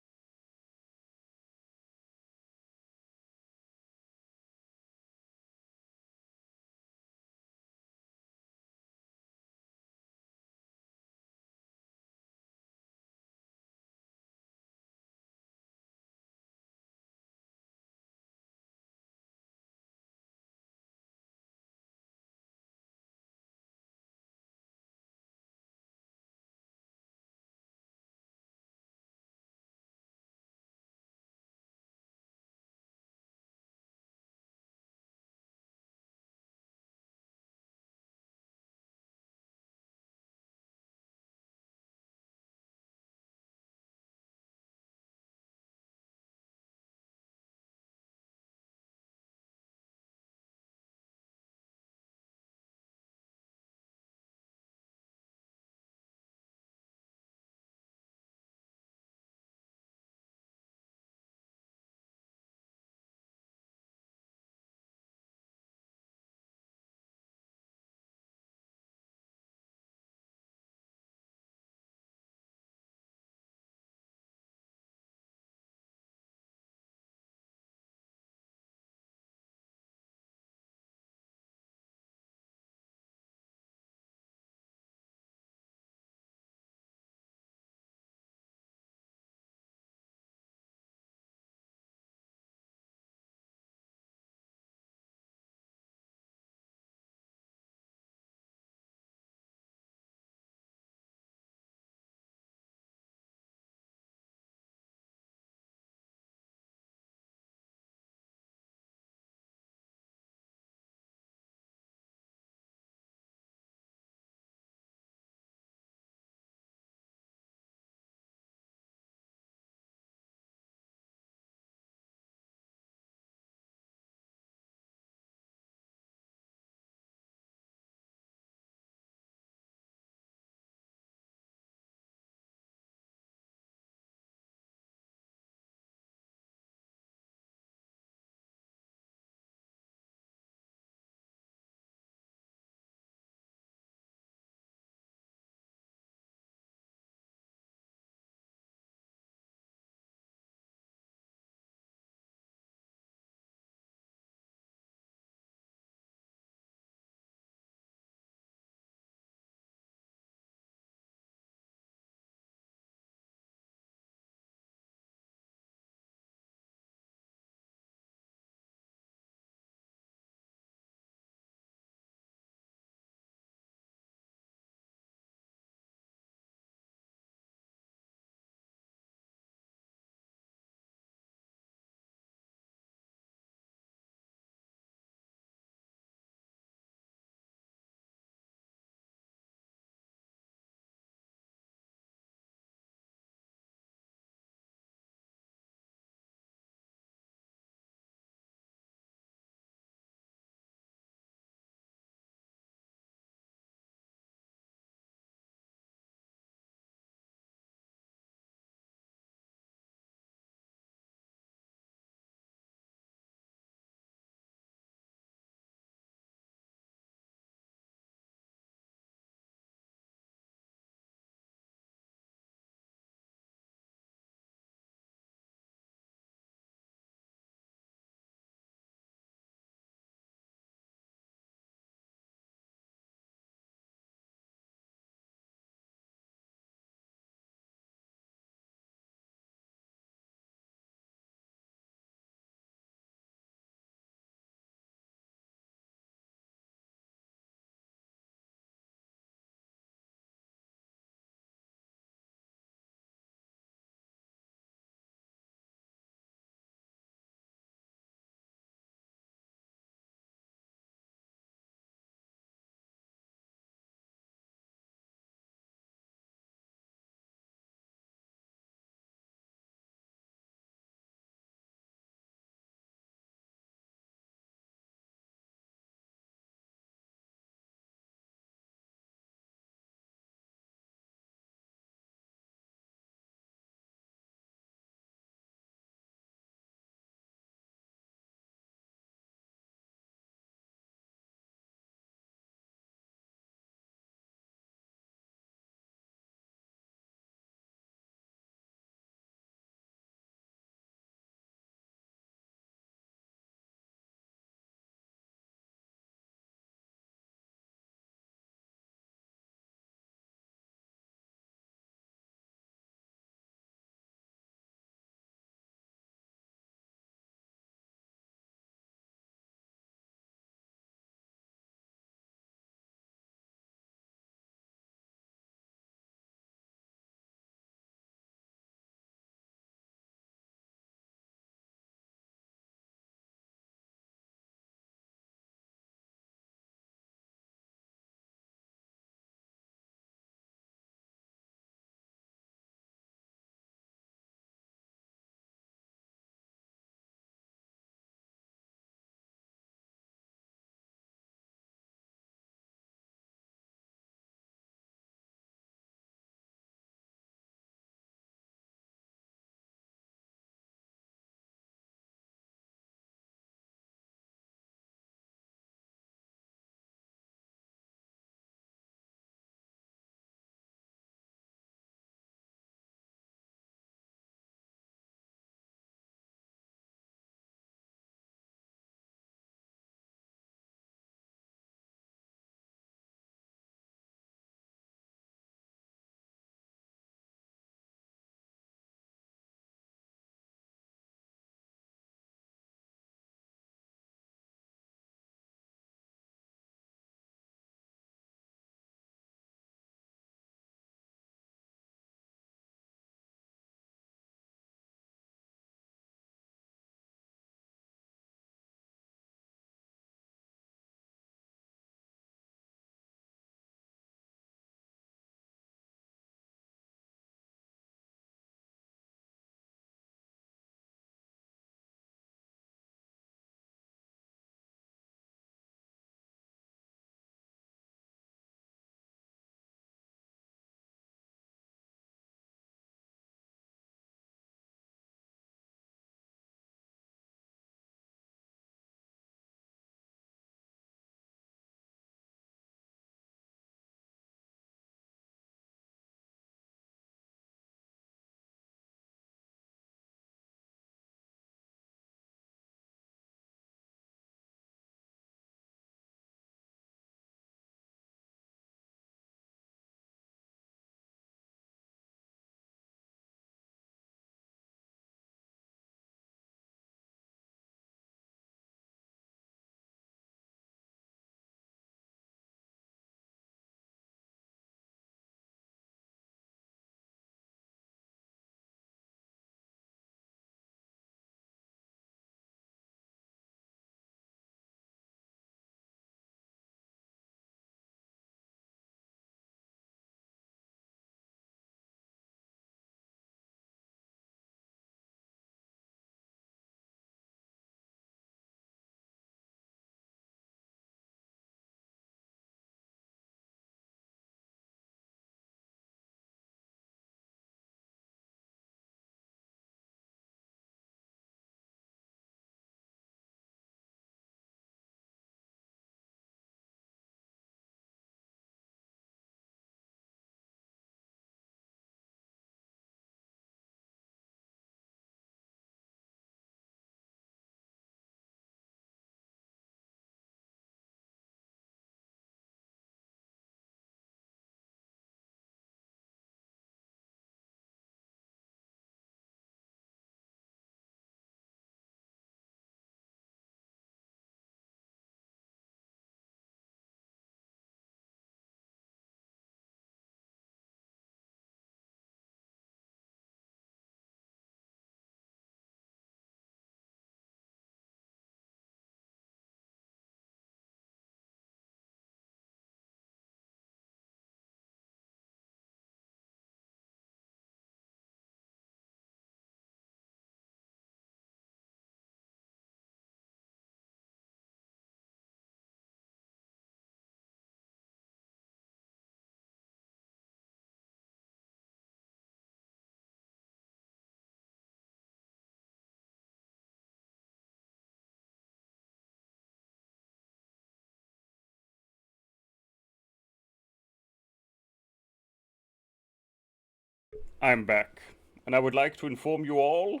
I'm back, and I would like to inform you all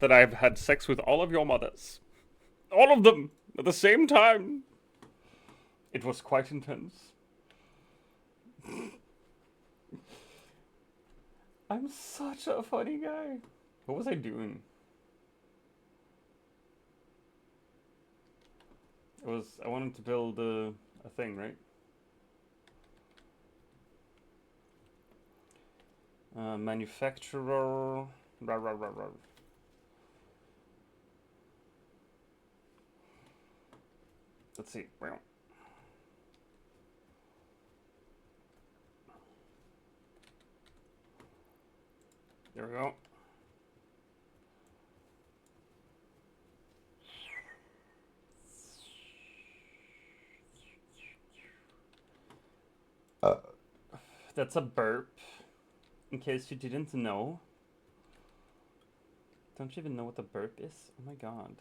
that I've had sex with all of your mothers. All of them at the same time. It was quite intense. I'm such a funny guy. What was I doing? I wanted to build a thing, right? Manufacturer. Rah, rah, rah, rah. Let's see. Wow. There we go. That's a burp. In case you didn't know. Don't you even know what the burp is? Oh my god.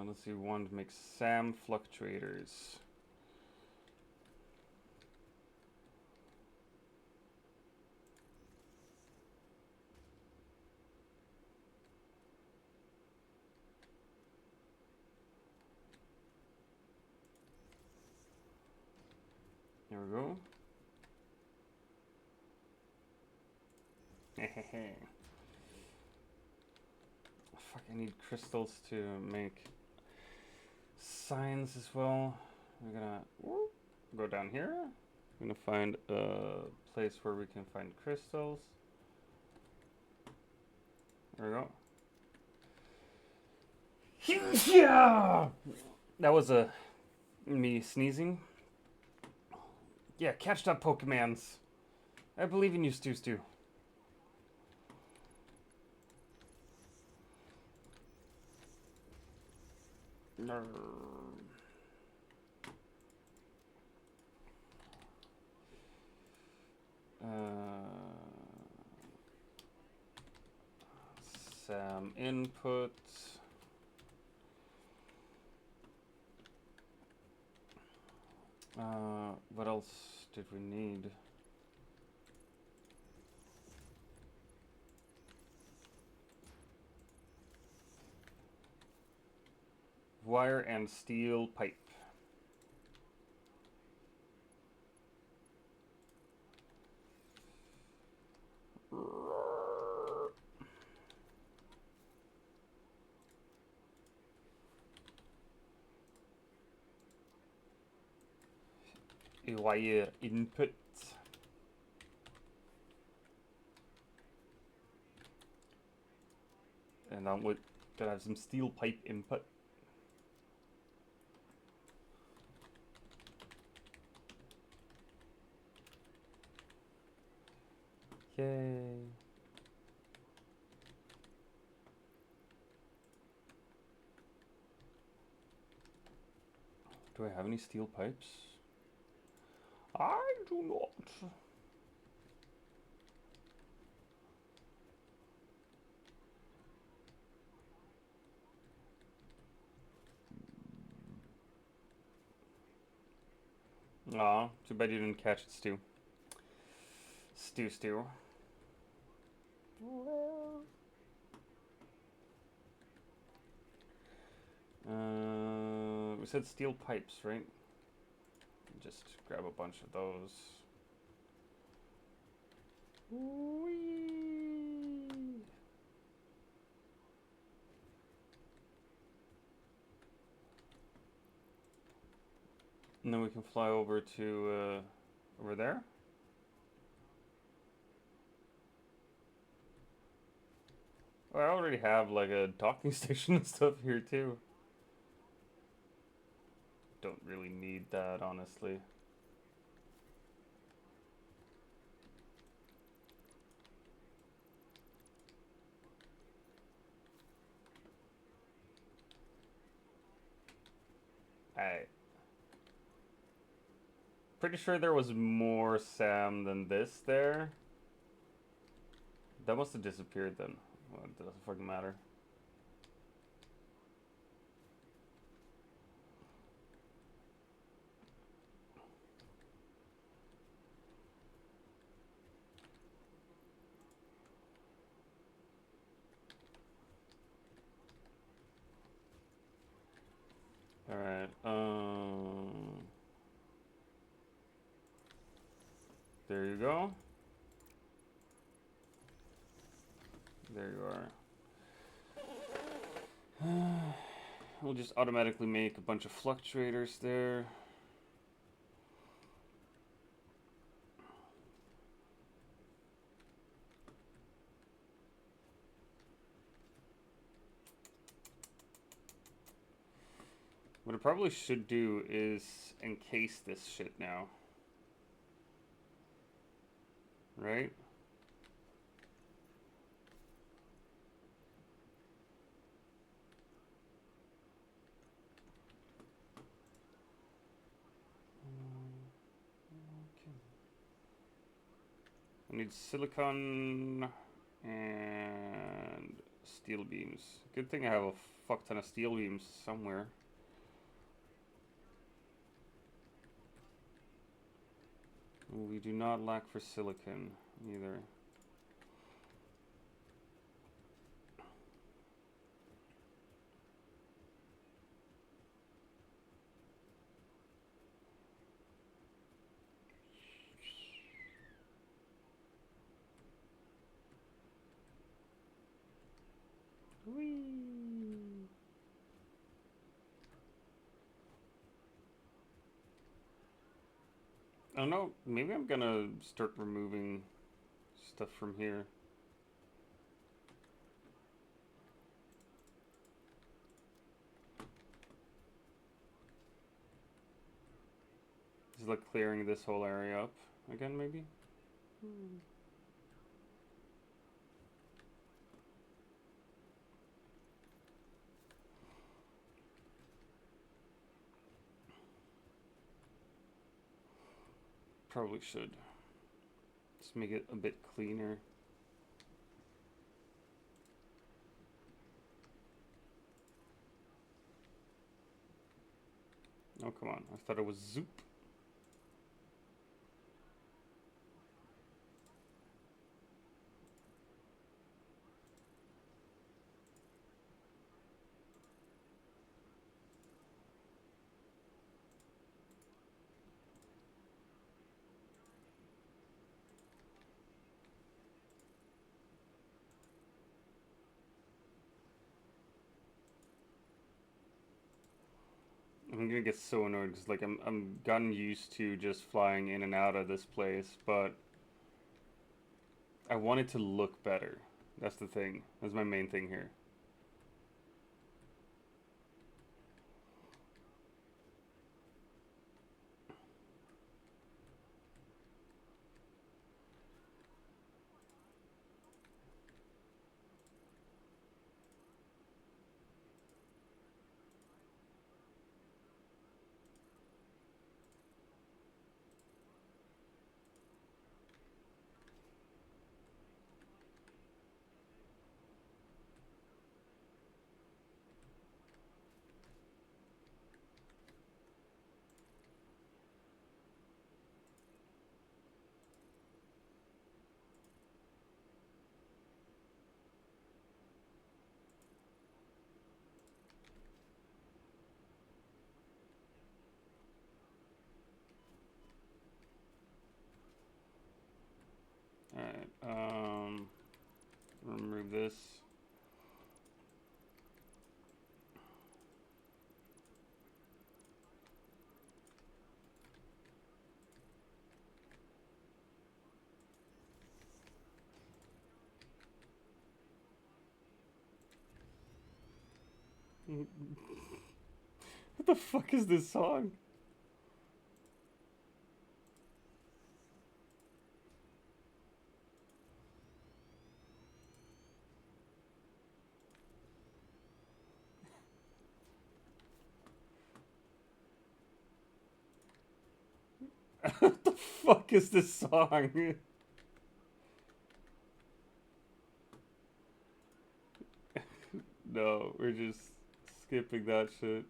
Let's see, we want to make SAM fluctuators. There we go. Fuck, I need crystals to make signs as well. We're gonna go down here. I'm gonna find a place where we can find crystals. There we go. Yeah! That was me sneezing. Yeah, catch that Pokemans. I believe in you, Stu. Sam input. What else did we need? Wire and steel pipe. Wire input. And I'm gonna have some steel pipe input. Yay. Do I have any steel pipes? I do not. Aw, too bad you didn't catch it, Stu. Stu. We said steel pipes, right? Just grab a bunch of those. Whee! And then we can fly over to over there. Oh, I already have like a docking station and stuff here too. Don't really need that, honestly. Pretty sure there was more Sam than this there. That must have disappeared then. Well, it doesn't fucking matter. There you go. There you are. We'll just automatically make a bunch of fluctuators there. What I probably should do is encase this shit now. Right? I need silicon and steel beams. Good thing I have a fuck ton of steel beams somewhere. We do not lack for silicon either. Whee! I don't know, maybe I'm gonna start removing stuff from here. Just like clearing this whole area up again, maybe? Probably should. Just make it a bit cleaner. Oh, come on. I thought it was zoop. I'm gonna get so annoyed because like I'm gotten used to just flying in and out of this place, but I want it to look better. That's the thing. That's my main thing here. Alright, remove this. What the fuck is this song? What the fuck is this song? No, we're just skipping that shit.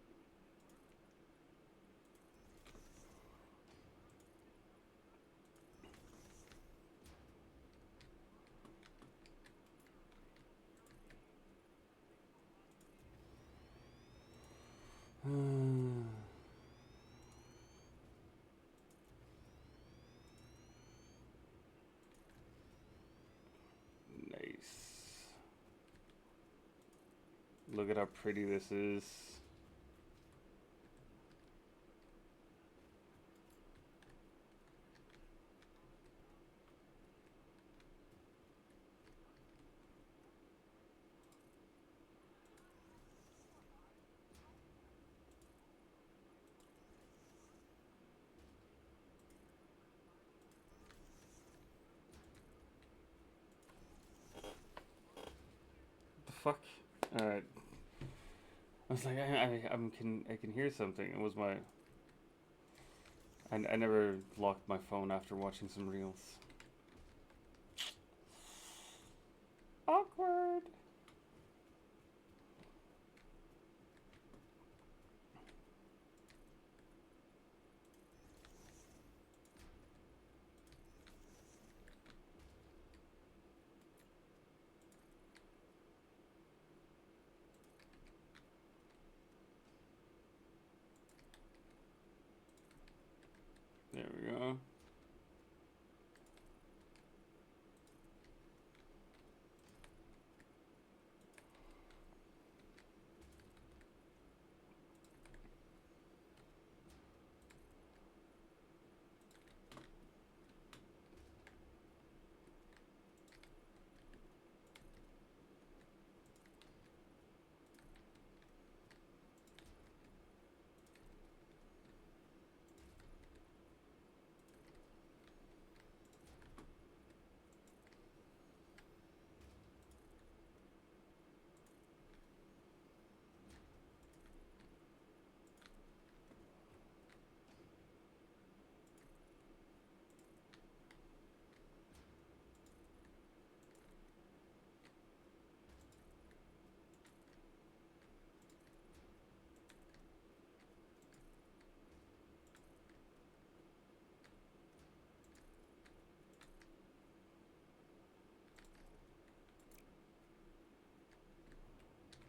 Look at how pretty this is. The fuck? Alright. I was like, I can hear something. It was my. I never locked my phone after watching some reels. Awkward. There we go.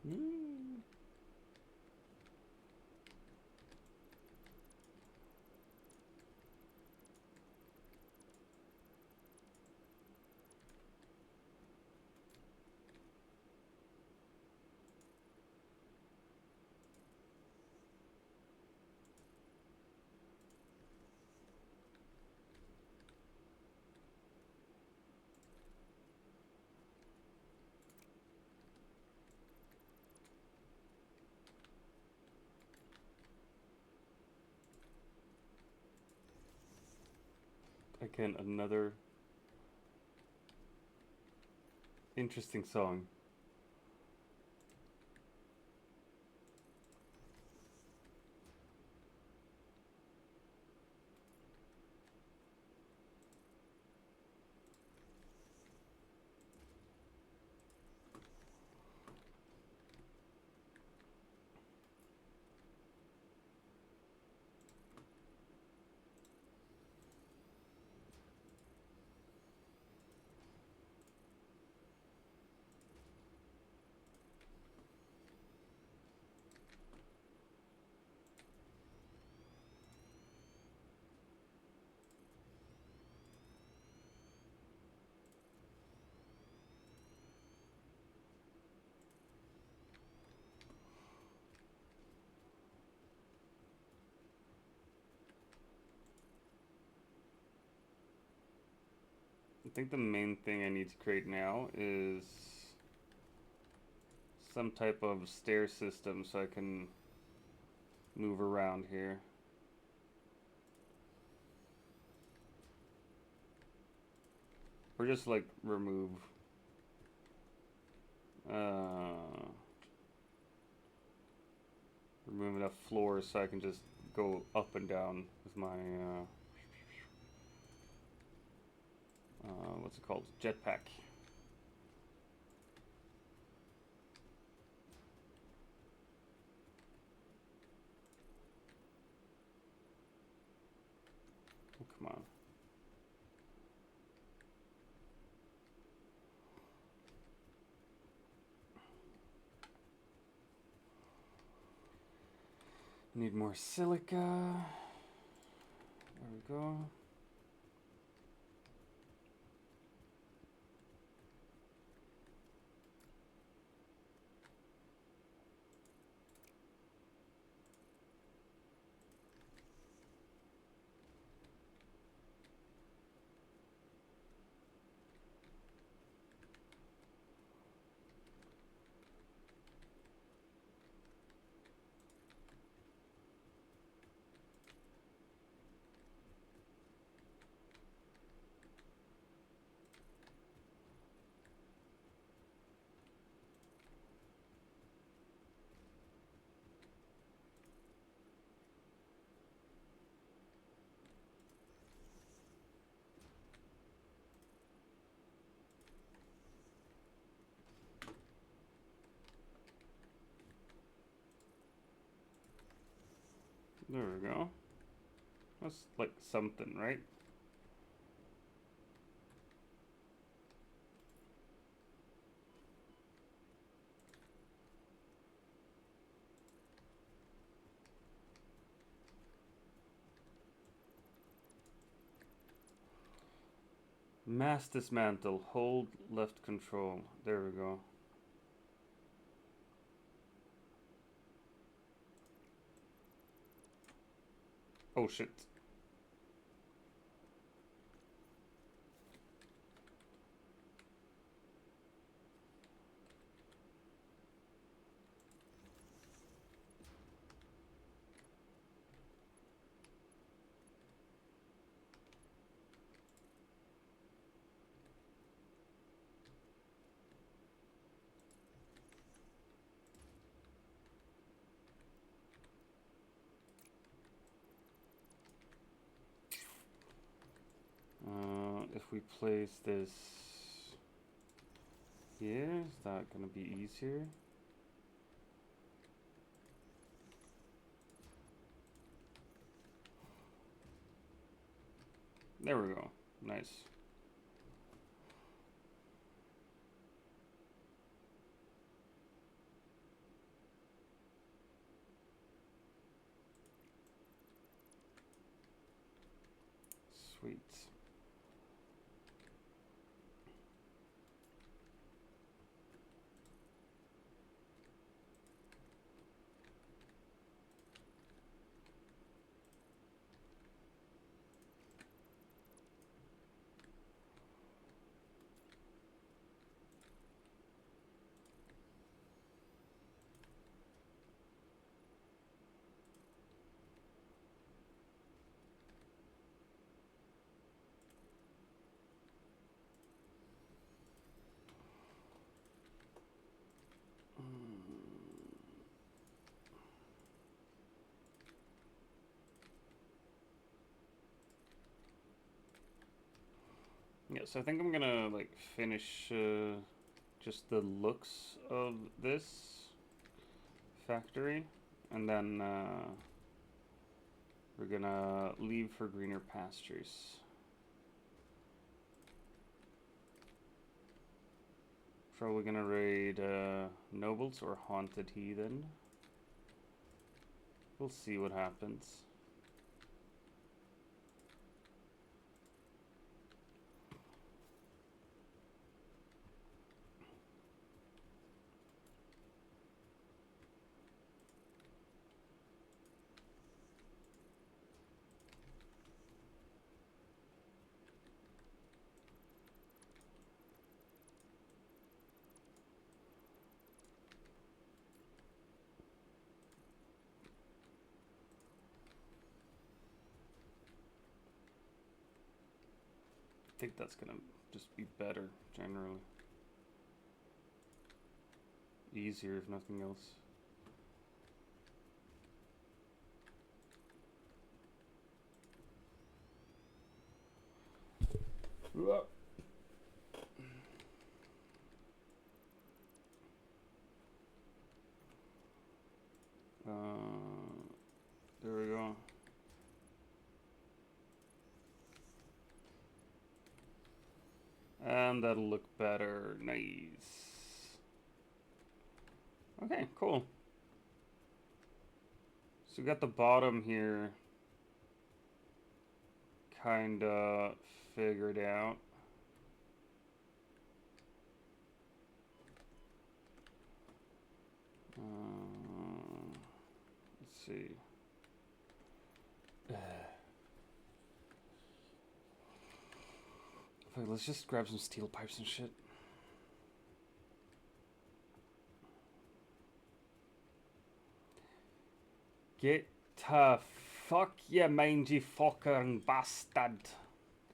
Mm. Again, another interesting song. I think the main thing I need to create now is some type of stair system so I can move around here. Or just like remove remove enough floors so I can just go up and down with my what's it called? Jetpack. Oh, come on. Need more silica. There we go. There we go. That's like something, right? Mass dismantle. Hold left control. There we go. Oh shit. If we place this here, is that gonna be easier? There we go. Nice. Sweet. Yeah, so I think I'm gonna like finish just the looks of this factory, and then we're gonna leave for greener pastures. Probably gonna raid nobles or haunted heathen. We'll see what happens. I think that's gonna just be better generally. Easier if nothing else. There we go. And that'll look better. Nice. Okay, cool. So we got the bottom here kinda figured out. Let's see. Okay, let's just grab some steel pipes and shit. Get to fuck you mangy fucking bastard.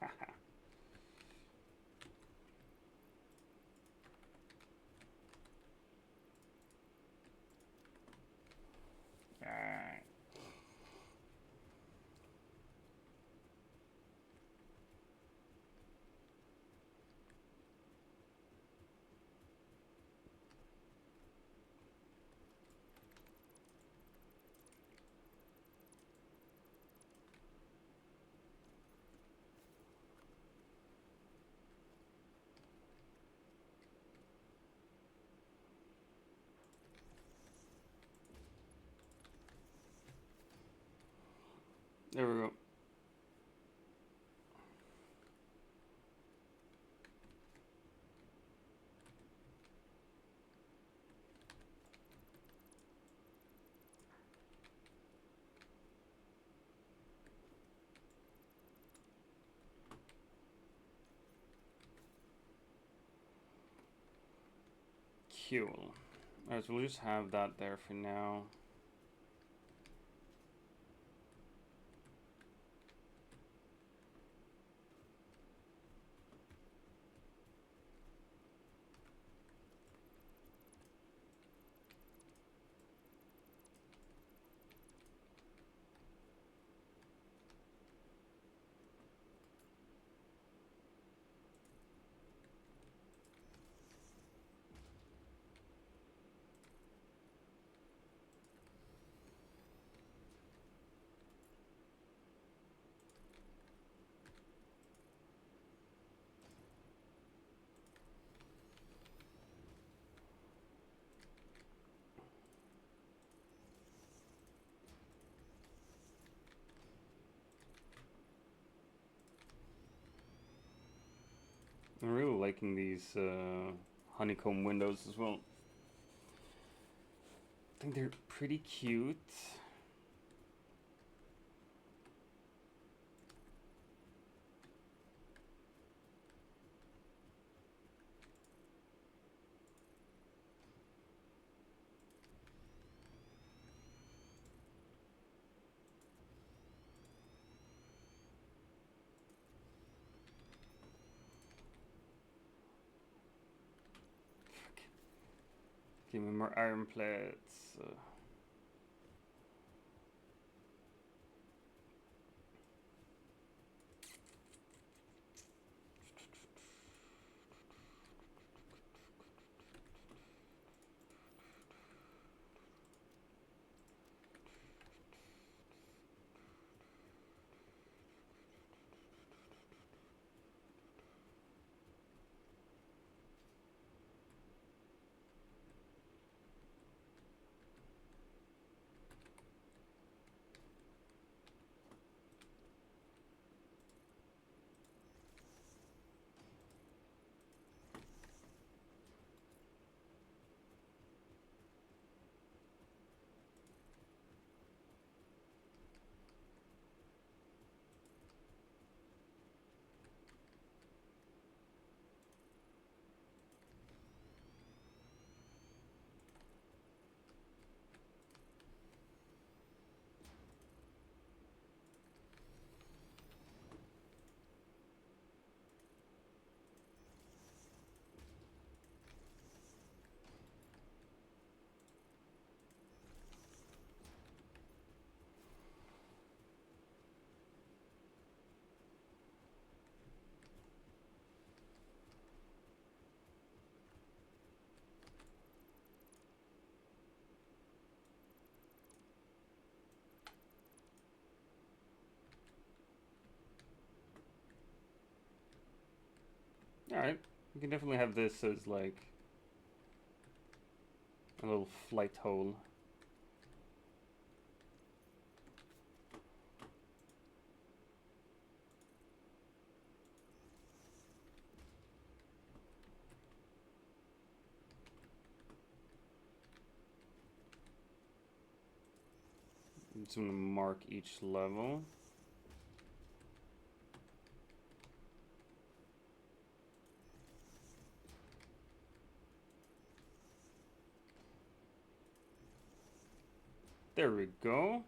Alright. There we go. Cool. Alright, so we'll just have that there for now. I'm really liking these honeycomb windows as well. I think they're pretty cute. Give me more iron plates. Alright, we can definitely have this as like a little flight hole. I'm just gonna mark each level. There we go.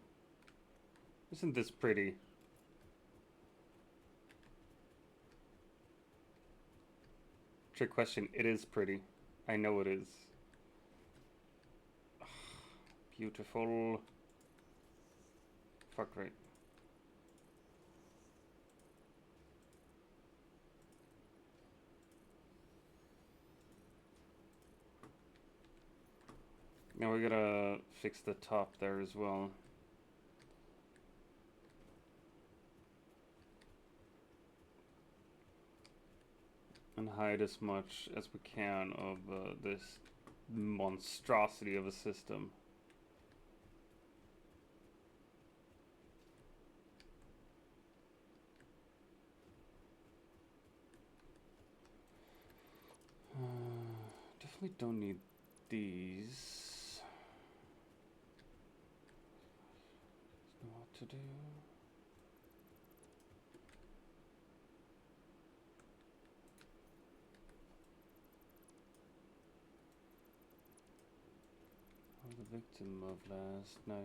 Isn't this pretty? Trick question, it is pretty. I know it is. Beautiful. Fuck right. Now we gotta fix the top there as well. And hide as much as we can of this monstrosity of a system. definitely don't need these. Know what to do. I'm the victim of last night.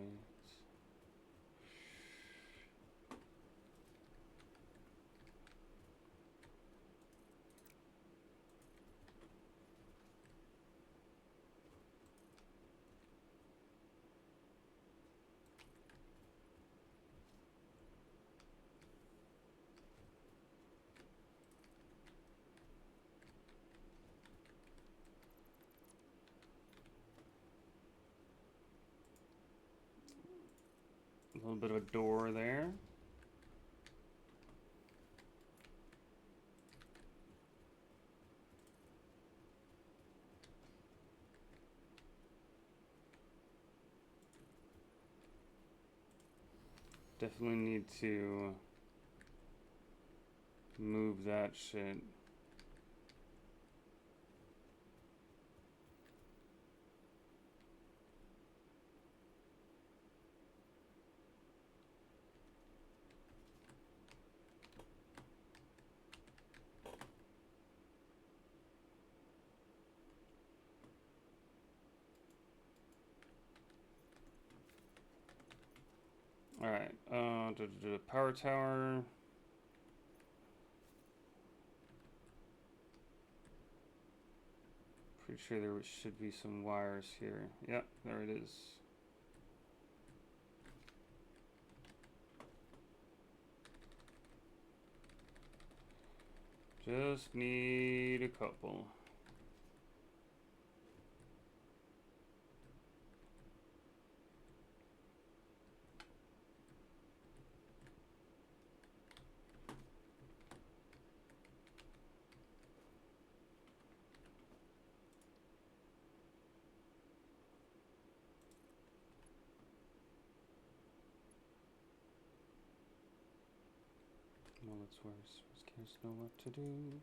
A little bit of a door there. Definitely need to move that shit. Alright, power tower. Pretty sure there should be some wires here. Yep, there it is. Just need a couple. Well, that's worse. Scares know what to do.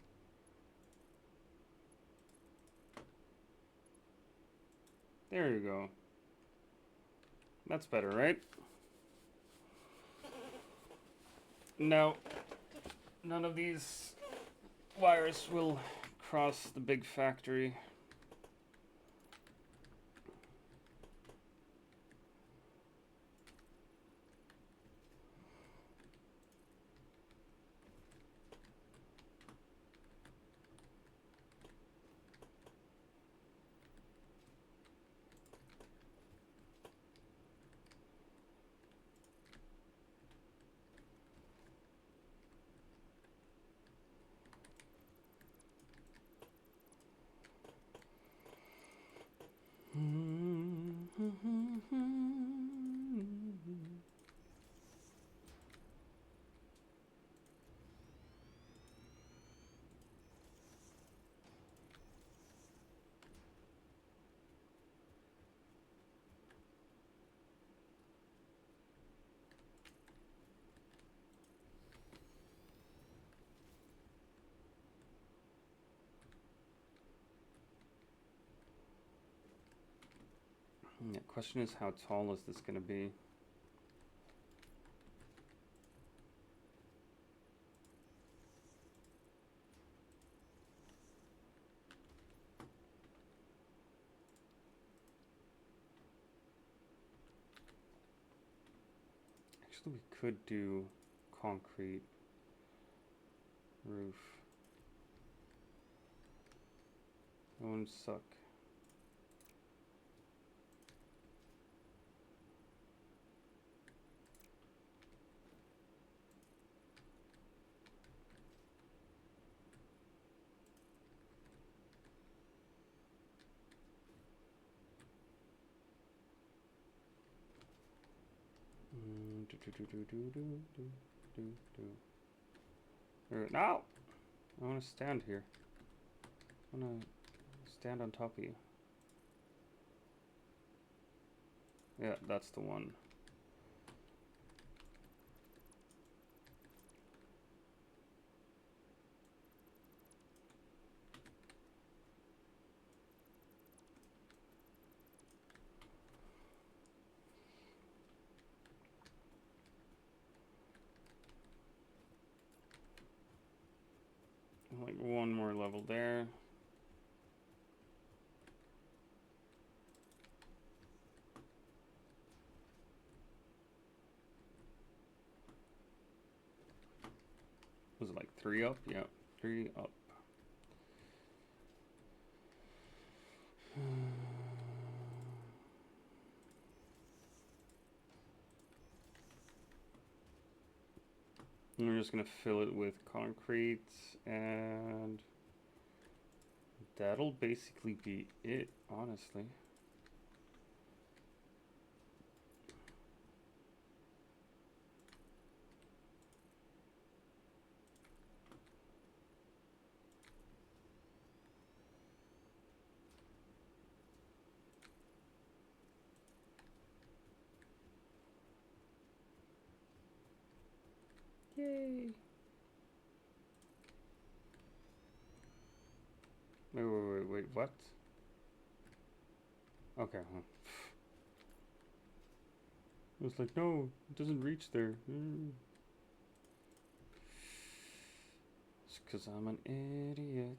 There you go. That's better, right? No. None of these wires will cross the big factory. Yeah, question is, how tall is this going to be? Actually, we could do concrete roof. That wouldn't suck. No! I want to stand here. I want to stand on top of you. Yeah, that's the one. like one more level there. Was it like 3 up? Yeah, 3 up. And we're just gonna fill it with concrete, and that'll basically be it, honestly. Yay! Wait, what? Okay, huh. I was like, no, it doesn't reach there. It's 'cause I'm an idiot.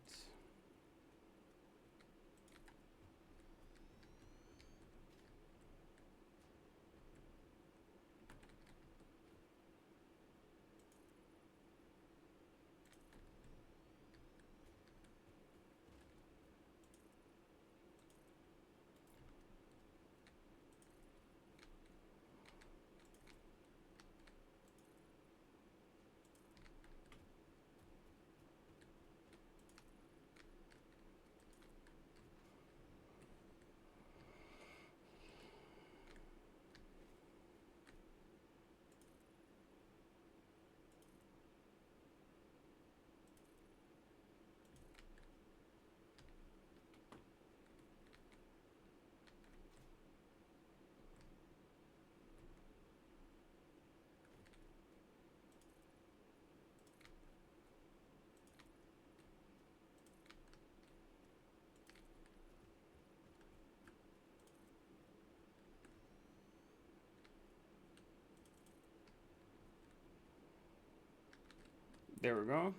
There we go.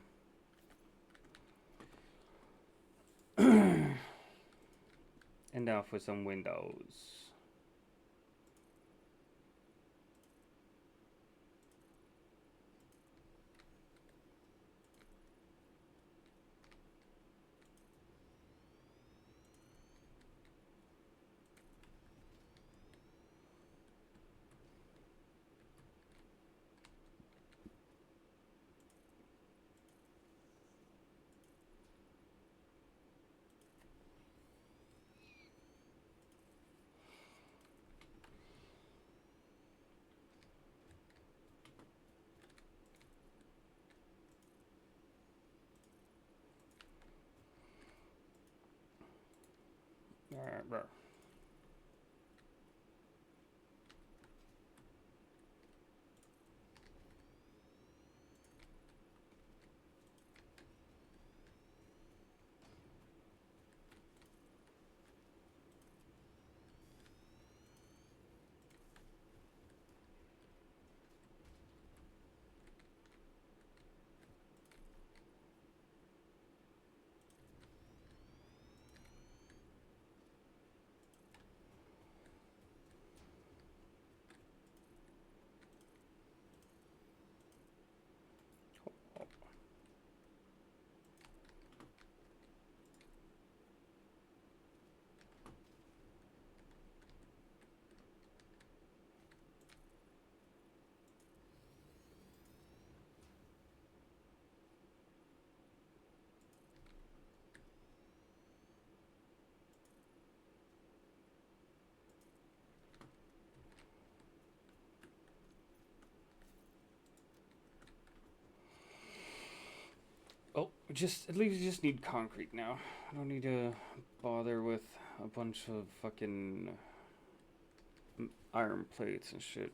And now for some windows. Alright, bro. Oh, at least you just need concrete now. I don't need to bother with a bunch of fucking iron plates and shit.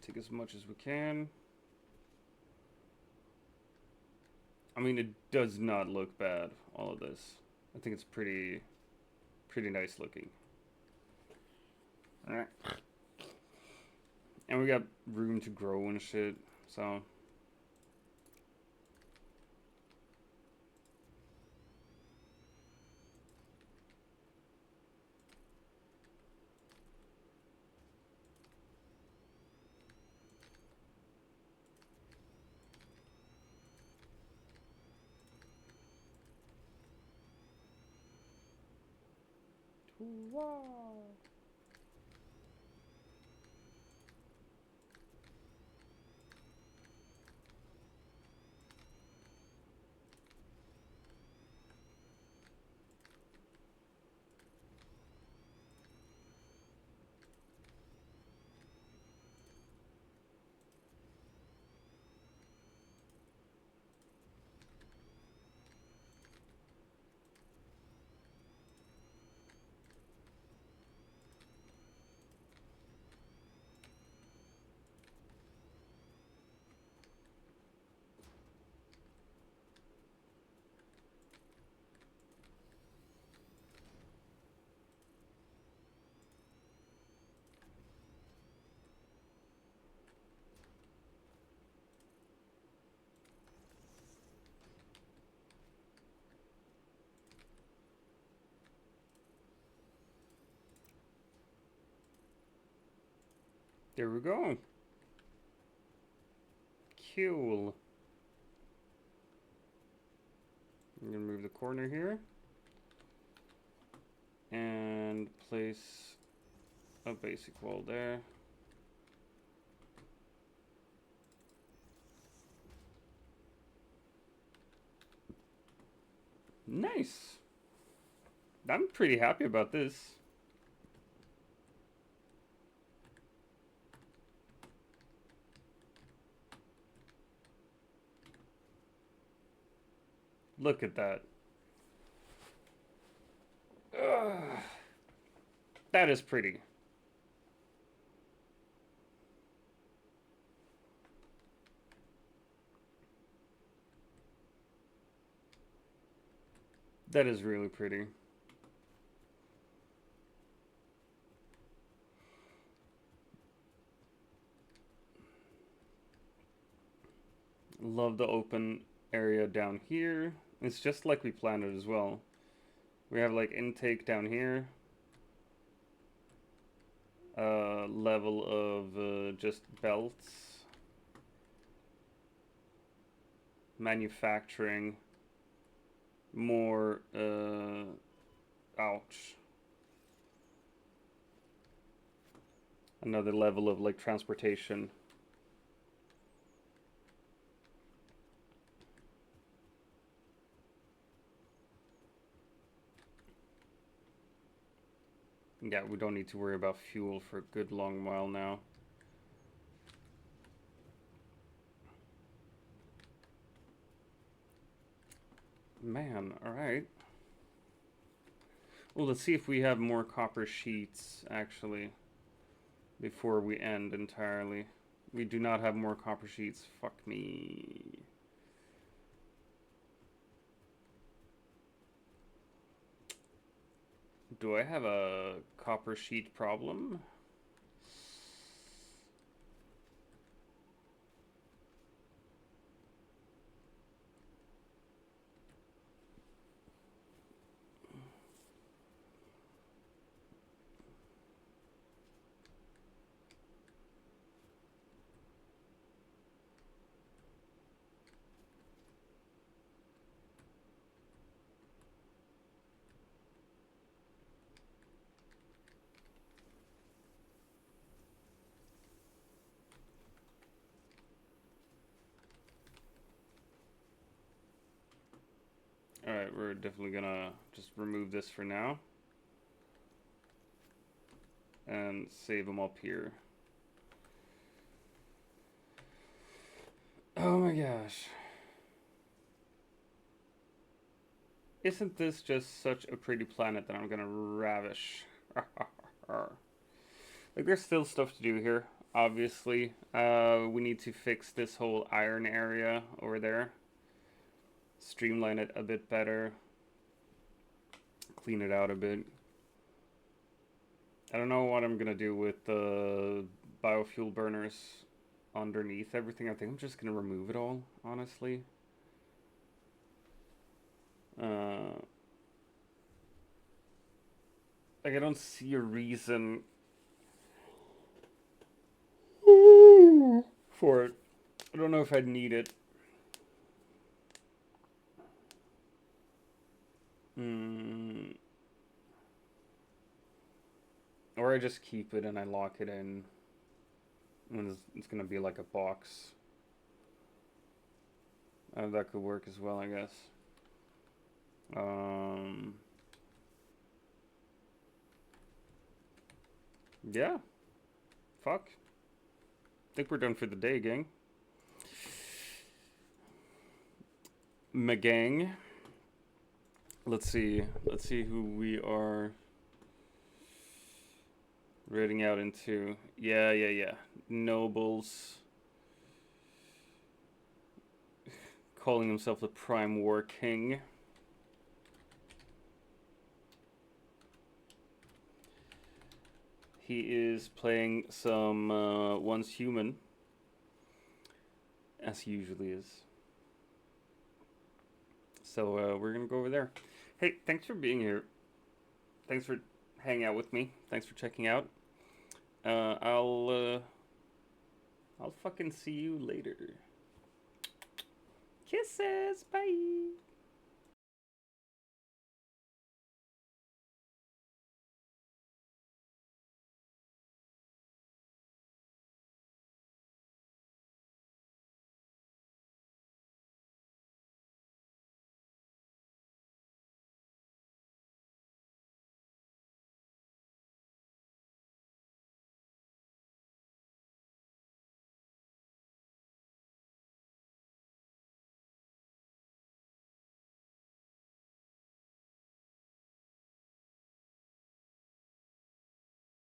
Take as much as we can. I mean, it does not look bad, all of this. I think it's pretty nice looking. Alright. And we got room to grow and shit, so. Wow. There we go. Cool. I'm gonna move the corner here. And place a basic wall there. Nice. I'm pretty happy about this. Look at that. Ugh. That is pretty. That is really pretty. Love the open area down here. It's just like we planned it as well. We have like intake down here. Level of just belts. Manufacturing. More, ouch. Another level of like transportation. Yeah, we don't need to worry about fuel for a good long while now. Man, alright. Well, let's see if we have more copper sheets, actually, before we end entirely. We do not have more copper sheets. Fuck me. Do I have a copper sheet problem? Alright, we're definitely gonna just remove this for now. And save them up here. Oh my gosh. Isn't this just such a pretty planet that I'm gonna ravish? Like, there's still stuff to do here, obviously. We need to fix this whole iron area over there. Streamline it a bit better. Clean it out a bit. I don't know what I'm gonna do with the biofuel burners underneath everything. I think I'm just gonna remove it all, honestly. Like, I don't see a reason for it. I don't know if I'd need it. Or I just keep it and I lock it in. And it's gonna be like a box. That could work as well, I guess. Yeah. Fuck. Think we're done for the day, gang. Gang. Let's see who we are raiding out into. Yeah. Nobles. Calling himself the Prime War King. He is playing some Once Human, as he usually is. So we're gonna go over there. Hey, thanks for being here. Thanks for hanging out with me. Thanks for checking out. I'll fucking see you later. Kisses, bye.